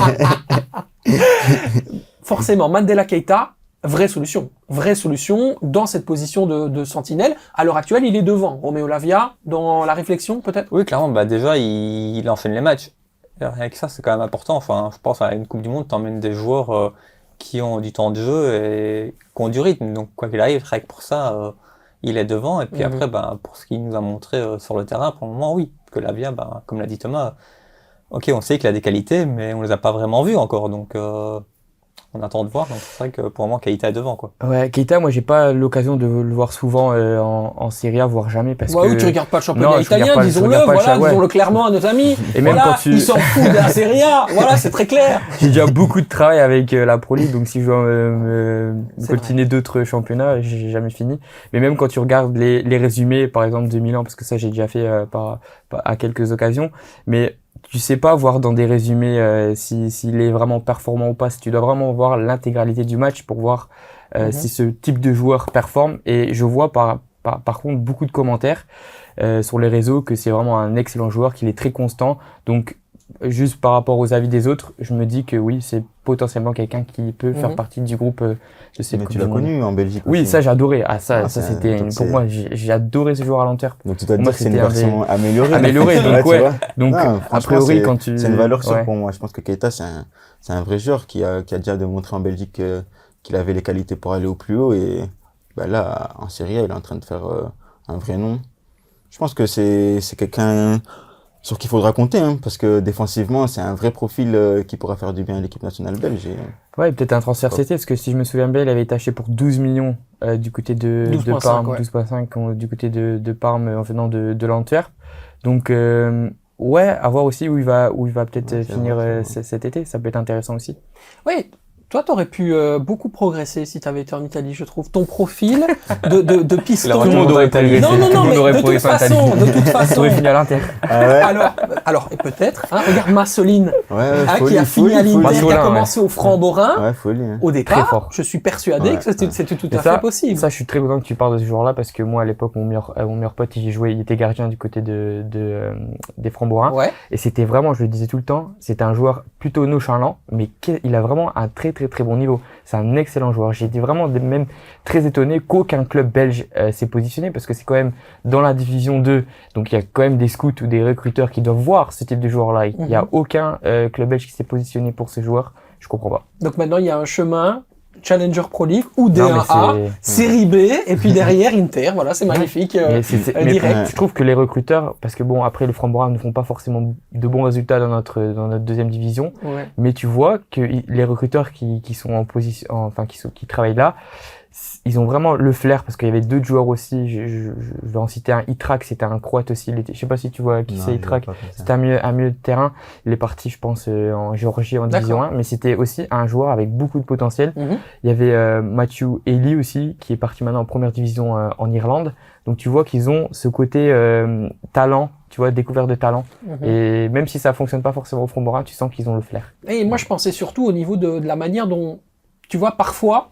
Forcément, Mandela Keita, vraie solution dans cette position de sentinelle. À l'heure actuelle, il est devant. Romeo Lavia, dans la réflexion, peut-être? Oui, clairement, bah déjà, il enchaîne les matchs. Et rien que ça, c'est quand même important. Enfin, je pense à une Coupe du Monde, t'emmènes des joueurs qui ont du temps de jeu et qui ont du rythme. Donc, quoi qu'il arrive, rien que pour ça, il est devant. Et puis après, bah, pour ce qu'il nous a montré sur le terrain, pour le moment, oui. Que Lavia, bah, comme l'a dit Thomas, ok, on sait qu'il a des qualités, mais on les a pas vraiment vues encore. Donc, on attend de voir, donc c'est vrai que pour le moment Keita est devant, quoi. Ouais, Keita, moi j'ai pas l'occasion de le voir souvent en Serie A, voire jamais parce que. Oui, tu regardes pas le championnat italien, disons-le, voilà, disons-le clairement à nos amis. Et même voilà, quand tu... ils s'en foutent de la Serie A, voilà, c'est très clair. J'ai déjà beaucoup de travail avec la Pro League, donc si je dois continuer d'autres championnats, j'ai jamais fini. Mais même quand tu regardes les résumés, par exemple de Milan, parce que ça j'ai déjà fait à quelques occasions, mais tu sais pas voir dans des résumés s'il est vraiment performant ou pas. Si tu dois vraiment voir l'intégralité du match pour voir si ce type de joueur performe. Et je vois par contre beaucoup de commentaires sur les réseaux que c'est vraiment un excellent joueur, qu'il est très constant. Donc juste par rapport aux avis des autres, je me dis que oui, c'est potentiellement quelqu'un qui peut faire partie du groupe. Je sais mais tu l'as connu en Belgique aussi. Oui, ça j'ai adoré. Ça c'était pour moi, j'ai adoré ce joueur à Antwerp. Donc tu dois te dire que c'est une version améliorée. Améliorée, donc ouais. Donc non, a priori quand tu... C'est une valeur sûre pour moi. Je pense que Keita c'est un vrai joueur qui a déjà démontré en Belgique qu'il avait les qualités pour aller au plus haut, et bah là en Serie A, il est en train de faire un vrai nom. Je pense que c'est quelqu'un sur qui il faudra compter, hein, parce que défensivement, c'est un vrai profil qui pourra faire du bien à l'équipe nationale belge. Ouais, peut-être un transfert CT, parce que si je me souviens bien, il avait été acheté pour 12 millions du côté de Parme, 12,5 du côté de Parme en venant de l'Antwerp. Donc ouais, à voir aussi où il va peut-être finir cet été, ça peut être intéressant aussi. Oui. Toi, t'aurais pu beaucoup progresser si t'avais été en Italie, je trouve. Ton profil de piston. Tout le monde aurait progressé. Non, mais de toute façon. T'aurais fini à l'Inter. Alors, et peut-être, hein, regarde Massoline, folie, qui a fini à l'Inter, qui a commencé au Framborin. Ouais, folie. Hein. Au départ, très fort. je suis persuadé que c'était tout à fait possible. Ça, je suis très content que tu parles de ce joueur-là, parce que moi, à l'époque, mon meilleur pote, il était gardien du côté des Frambourins. Ouais. Et c'était vraiment, je le disais tout le temps, c'était un joueur plutôt nonchalant, mais il a vraiment un très bon niveau. C'est un excellent joueur. J'ai été vraiment même très étonné qu'aucun club belge s'est positionné, parce que c'est quand même dans la division 2. Donc il y a quand même des scouts ou des recruteurs qui doivent voir ce type de joueur-là. Il y a aucun club belge qui s'est positionné pour ce joueur. Je comprends pas. Donc maintenant il y a un chemin Challenger Pro League ou D1A, Série B, et puis derrière Inter. Voilà, c'est magnifique. Direct. Je trouve que les recruteurs, parce que bon, après les Frambourins ne font pas forcément de bons résultats dans notre deuxième division, mais tu vois que les recruteurs qui sont en position, enfin qui travaillent là, ils ont vraiment le flair, parce qu'il y avait d'autres joueurs aussi. Je vais en citer un. Itrak, c'était un Croate aussi. Je sais pas si tu vois qui c'est Itrak. C'était un milieu de terrain. Il est parti, je pense, en Géorgie en division 1, mais c'était aussi un joueur avec beaucoup de potentiel. Il y avait Matthew Ely aussi, qui est parti maintenant en première division en Irlande. Donc tu vois qu'ils ont ce côté talent, tu vois, découvert de talent. Et même si ça fonctionne pas forcément au Frambourins, tu sens qu'ils ont le flair. Et moi, je pensais surtout au niveau de la manière dont, tu vois, parfois,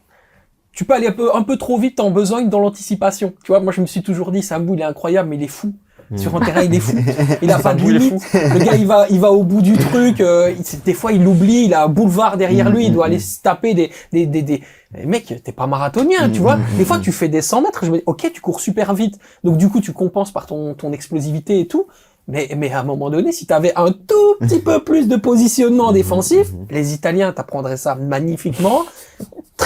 tu peux aller un peu trop vite en besogne dans l'anticipation. Tu vois, moi, je me suis toujours dit, Sambou, il est incroyable, mais il est fou. Sur un terrain, il est fou. Il a pas de limite. Le gars, il va au bout du truc. Des fois, il l'oublie. Il a un boulevard derrière lui. Il doit aller se taper des... Mec, t'es pas marathonien, tu vois. Des fois, tu fais des 100 mètres. Je me dis, ok, tu cours super vite. Donc, du coup, tu compenses par ton explosivité et tout. Mais à un moment donné, si t'avais un tout petit peu plus de positionnement défensif, les Italiens t'apprendraient ça magnifiquement.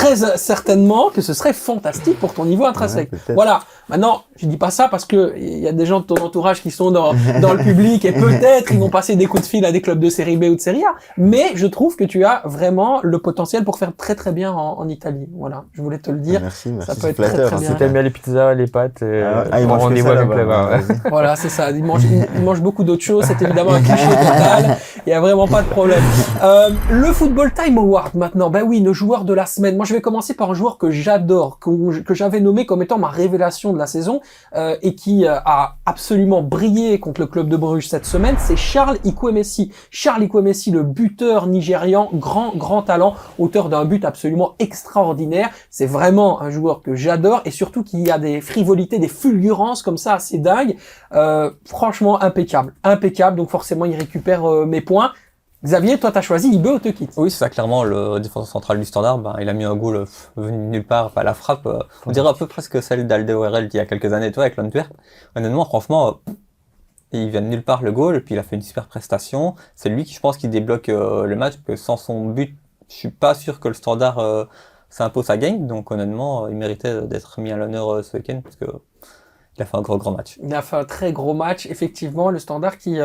très certainement que ce serait fantastique pour ton niveau intrinsèque. Ouais, voilà. Maintenant, je dis pas ça parce que il y a des gens de ton entourage qui sont dans le public et peut-être ils vont passer des coups de fil à des clubs de série B ou de série A. Mais je trouve que tu as vraiment le potentiel pour faire très très bien en Italie. Voilà. Je voulais te le dire. Merci, Ça peut c'est être très, flatteur. très bien. Si t'aimes bien les pizzas, les pâtes, il mange que rendez-vous ça, avec le là-bas. club. Hein. Voilà, c'est ça. Il mange beaucoup d'autres choses. C'est évidemment un cliché total. Il y a vraiment pas de problème. Le Football Time Award maintenant. Ben oui, le joueur de la semaine. Moi, je vais commencer par un joueur que j'adore, que j'avais nommé comme étant ma révélation de la saison et qui a absolument brillé contre le club de Bruges cette semaine. C'est Charles Ikwemesi. Charles Ikwemesi, le buteur nigérian, grand talent, auteur d'un but absolument extraordinaire. C'est vraiment un joueur que j'adore et surtout qui a des frivolités, des fulgurances comme ça assez dingues. Franchement impeccable. Donc forcément il récupère mes points. Xavier, toi t'as choisi Ibe ou te quitte? Oui, c'est ça, clairement, le défenseur central du Standard, il a mis un goal venu de nulle part, la frappe, on dirait un peu presque celle d'Alderweireld il y a quelques années, toi, avec l'Antwerp. Honnêtement, franchement, il vient de nulle part le goal, et puis il a fait une super prestation. C'est lui qui, je pense, qui débloque le match, parce que sans son but, je suis pas sûr que le Standard s'impose à gagne, donc honnêtement, il méritait d'être mis à l'honneur ce week-end, parce que il a fait un gros match. Il a fait un très gros match, effectivement, le Standard qui,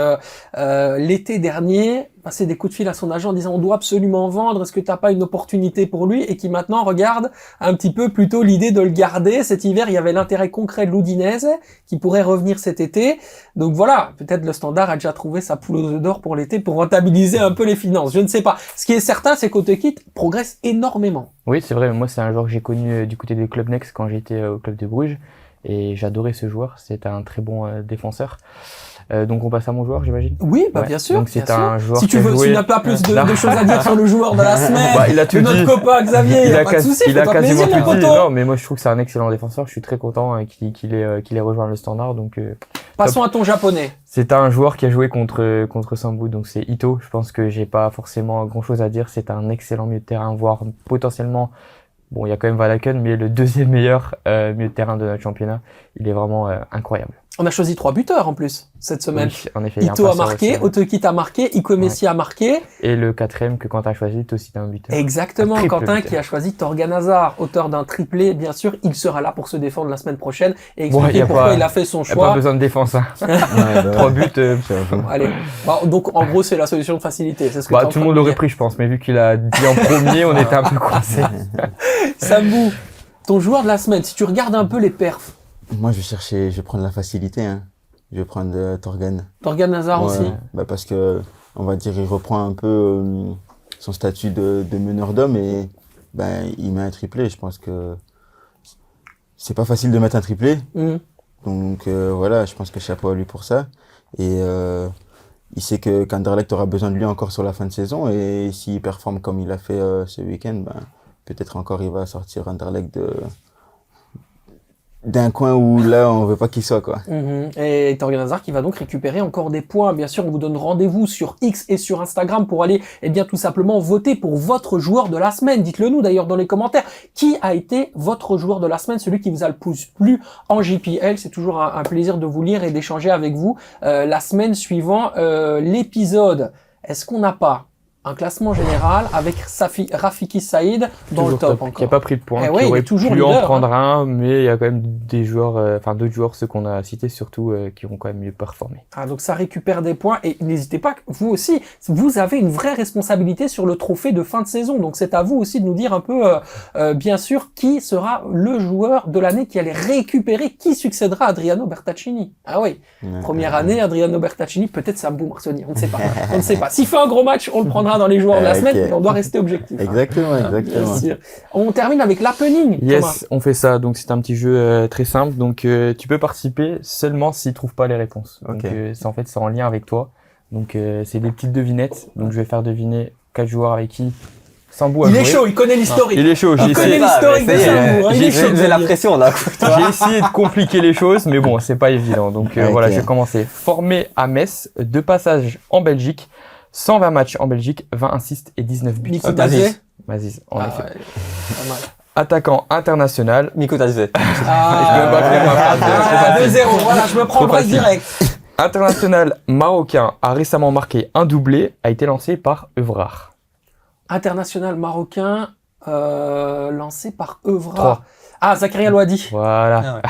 l'été dernier, passait des coups de fil à son agent en disant on doit absolument vendre, est-ce que t'as pas une opportunité pour lui? Et qui maintenant regarde un petit peu plutôt l'idée de le garder. Cet hiver, il y avait l'intérêt concret de l'Udinese qui pourrait revenir cet été. Donc voilà, peut-être le Standard a déjà trouvé sa poule aux œufs d'or pour l'été pour rentabiliser un peu les finances. Je ne sais pas. Ce qui est certain, c'est qu'Autekit progresse énormément. Oui, c'est vrai. Moi, c'est un joueur que j'ai connu du côté des Club Next quand j'étais au club de Bruges. Et j'adorais ce joueur, c'était un très bon défenseur. Donc on passe à mon joueur, j'imagine. Oui, Ouais. bien sûr. Donc c'est bien un sûr. joueur Si tu qui a veux, joué... tu n'as pas plus de choses à dire sur le joueur de la semaine, il a tout de notre dit. copain Xavier, il y a pas de souci, il a fais-toi quasiment plaisir, mon tout dit. poteau. Non, mais moi je trouve que c'est un excellent défenseur. Je suis très content qu'il ait rejoint le Standard. Donc Passons à ton japonais. c'est un joueur qui a joué contre Sambu, donc c'est Ito. Je pense que j'ai pas forcément grand chose à dire. C'est un excellent milieu de terrain, voire potentiellement. Bon, il y a quand même Valaken, mais le deuxième meilleur milieu de terrain de notre championnat. Il est vraiment incroyable. On a choisi 3 buteurs en plus cette semaine. Oui, en effet, il y a un Ito a passeur marqué, aussi. Autekit a marqué, Ikwemesi a marqué. Et le quatrième que Quentin a choisi, c'est aussi un buteur. Exactement, Un triple Quentin buteur. qui a choisi Torgan Hazard, auteur d'un triplé. Bien sûr, il sera là pour se défendre la semaine prochaine et Bon, expliquer y a pourquoi pas- il a fait son Il n'y a choix. pas besoin de défense. Hein. Ouais, bah, 3 buts. j'avoue. Allez. Bon, donc en gros, c'est la solution de facilité. C'est ce que t'es en Tout le train monde de l'aurait dire. pris, je pense. Mais vu qu'il a dit en premier, on était un peu coincé. Sambou, ton joueur de la semaine, si tu regardes un peu les perfs, Moi, je vais prendre la facilité, hein. Je vais prendre Torgan. Torgan Hazard Ouais, aussi. bah parce que, on va dire, il reprend un peu son statut de meneur d'homme et il met un triplé. Je pense que c'est pas facile de mettre un triplé. Mhm. Donc voilà, je pense que chapeau à lui pour ça. Et il sait qu'Anderlecht aura besoin de lui encore sur la fin de saison. Et s'il performe comme il a fait ce week-end, peut-être encore il va sortir Anderlecht d'un coin où là on veut pas qu'il soit, quoi. Et Torgan Hazard qui va donc récupérer encore des points. Bien sûr, on vous donne rendez-vous sur X et sur Instagram pour aller, tout simplement voter pour votre joueur de la semaine. Dites-le nous d'ailleurs dans les commentaires. Qui a été votre joueur de la semaine, celui qui vous a le plus plu en JPL? C'est toujours un plaisir de vous lire et d'échanger avec vous la semaine suivant l'épisode. Est-ce qu'on n'a pas un classement général avec Rafiki Saïd dans Toujours le top Qui encore? n'a pas pris de points. Eh Qui ouais, il est aurait toujours pu leader, en prendre un, mais il y a quand même des joueurs, d'autres joueurs, ceux qu'on a cités surtout, qui ont quand même mieux performé. Ah, donc ça récupère des points et n'hésitez pas, vous aussi, vous avez une vraie responsabilité sur le trophée de fin de saison. Donc c'est à vous aussi de nous dire un peu, bien sûr, qui sera le joueur de l'année qui allait récupérer, qui succédera à Adriano Bertaccini. Ah oui, première année, Adriano Bertaccini, peut-être Sambou Marsoni, on ne sait pas. On ne sait pas. S'il fait un gros match, on le prendra dans les joueurs de la semaine, mais on doit rester objectif. Exactement, Bien exactement. sûr. On termine avec l'happening. Thomas. Yes, on fait ça. Donc c'est un petit jeu très simple. Donc tu peux participer seulement s'il trouve pas les réponses. Donc Ok. c'est en lien avec toi. Donc c'est des petites devinettes. Donc je vais faire deviner 4 joueurs avec qui Sambou a Il joué. est chaud, il connaît l'historique. Il est chaud. J'ai Il connaît essayé, l'historique de ça y est, Sambou. hein, il est chaud. J'ai la pression là. j'ai essayé de compliquer les choses, mais bon, c'est pas évident. Donc Ok. voilà, je vais commencer. Formé à Metz, 2 passages en Belgique, 120 matchs en Belgique, 20 assists et 19 buts. Nico Vas-y. Tazé. Vas-y, en Ah, effet. ouais, pas mal. Attaquant international. Nico Tazé. Je peux même pas finir ma phrase, c'est pas 2-0, voilà, je me prends Trop le break facile. direct. International marocain a récemment marqué un doublé, a été lancé par Evrard. International marocain, lancé par Evra. 3. Ah, Zakaria Louadi. Voilà.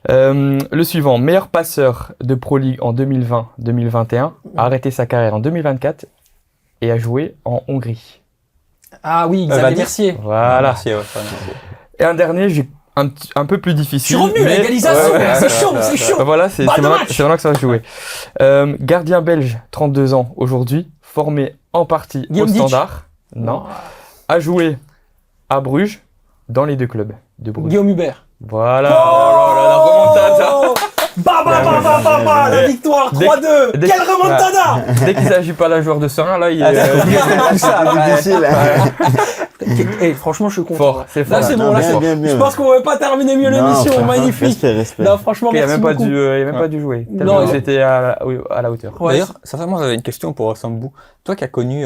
Ah Le suivant, meilleur passeur de Pro League en 2020-2021, a arrêté sa carrière en 2024 et a joué en Hongrie. Ah oui, Xavier Vadis. Mercier. Voilà. Merci, ouais, merci. Et un dernier, j'ai un peu plus Je difficile. suis revenu, mais- l'égalisation, Ouais, ouais. c'est chaud, c'est chaud. Voilà, c'est Balle de maintenant, match. c'est maintenant que ça va se jouer. Gardien belge, 32 ans aujourd'hui, formé en partie Guillaume au Ditch. Standard. Non. A joué à Bruges, dans les deux clubs de Bruges. Guillaume Hubert. Voilà. Oh là là, la remontada. Oh Bah, bah, bah, bah, bah, bah, la victoire, 3-2. dès- Quelle remontada. Dès qu'il s'agit pas d'un joueur de Serein, là, il est difficile. Eh, franchement, je suis content. fort. C'est fort. Là, c'est Non, bon, là, bien, c'est bon. bien, bien. Je pense qu'on va pas terminer mieux Non, l'émission. franchement, Magnifique. Respect. Non, franchement, Il a merci même pas beaucoup. dû, il a même pas dû jouer. Non, Tellement il- c'était à la hauteur. Ouais. D'ailleurs, sincèrement, j'avais une question pour Sambou. Toi qui as connu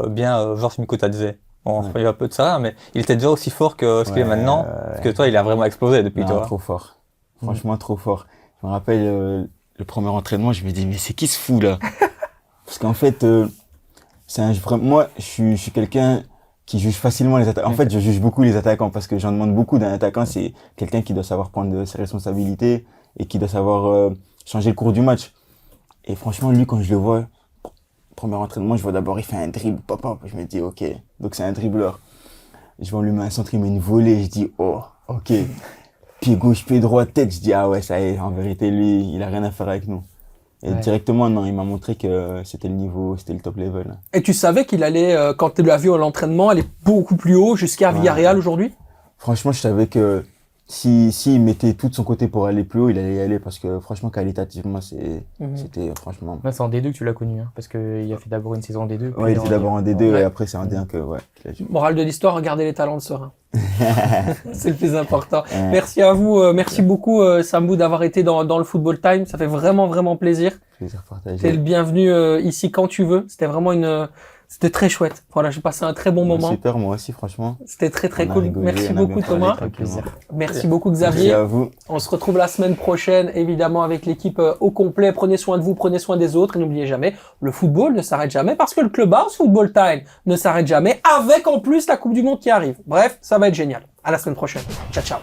bien Georges Mikotadze, bon, il y a un peu de ça, mais il était déjà aussi fort que ce qu'il est maintenant, parce que toi, il a vraiment explosé depuis, Non, toi. trop fort. Franchement, trop fort. Je me rappelle le premier entraînement, je me dis, mais c'est qui ce fou là? Parce qu'en fait, moi, je suis quelqu'un qui juge facilement les attaquants. En fait, je juge beaucoup les attaquants parce que j'en demande beaucoup d'un attaquant. C'est quelqu'un qui doit savoir prendre ses responsabilités et qui doit savoir changer le cours du match. Et franchement, lui, quand je le vois, premier entraînement, je vois d'abord, il fait un dribble, papa. Je me dis, ok, donc c'est un dribbleur. Je vois, on lui met un centre, il met une volée, je dis, oh, ok. Pied gauche, pied droit, tête, je dis, ah ouais, ça y est, en vérité, lui, il a rien à faire avec nous. Et Ouais. directement, non, il m'a montré que c'était le niveau, c'était le top level. Et tu savais qu'il allait, quand tu l'as vu à l'entraînement, aller beaucoup plus haut jusqu'à Ouais. Villarreal aujourd'hui? Franchement, je savais que si mettait tout de son côté pour aller plus haut, il allait y aller parce que franchement, qualitativement, c'était franchement. Là, c'est en D2 que tu l'as connu, hein, parce qu'il a fait d'abord une saison en D2. puis Ouais, il était d'abord en D2 Ouais. et après c'est en D1 que, ouais, qu'il a joué. Morale de l'histoire, regardez les talents de Serein. C'est le plus important. Ouais. Merci à vous, merci beaucoup Sambou d'avoir été dans le Football Time. Ça fait vraiment vraiment plaisir. Plaisir T'es le partagé. bienvenu ici quand tu veux. C'était vraiment c'était très chouette. Voilà, j'ai passé un très bon moment. Super, moi aussi, franchement. C'était très très On a cool. rigolé, Merci on a beaucoup bien parlé Thomas. tranquillement. Merci beaucoup Merci Xavier. à vous. On se retrouve la semaine prochaine, évidemment, avec l'équipe au complet. Prenez soin de vous, prenez soin des autres. Et n'oubliez jamais, le football ne s'arrête jamais parce que le Clubhouse Football Time ne s'arrête jamais avec en plus la Coupe du Monde qui arrive. Bref, ça va être génial. À la semaine prochaine. Ciao, ciao.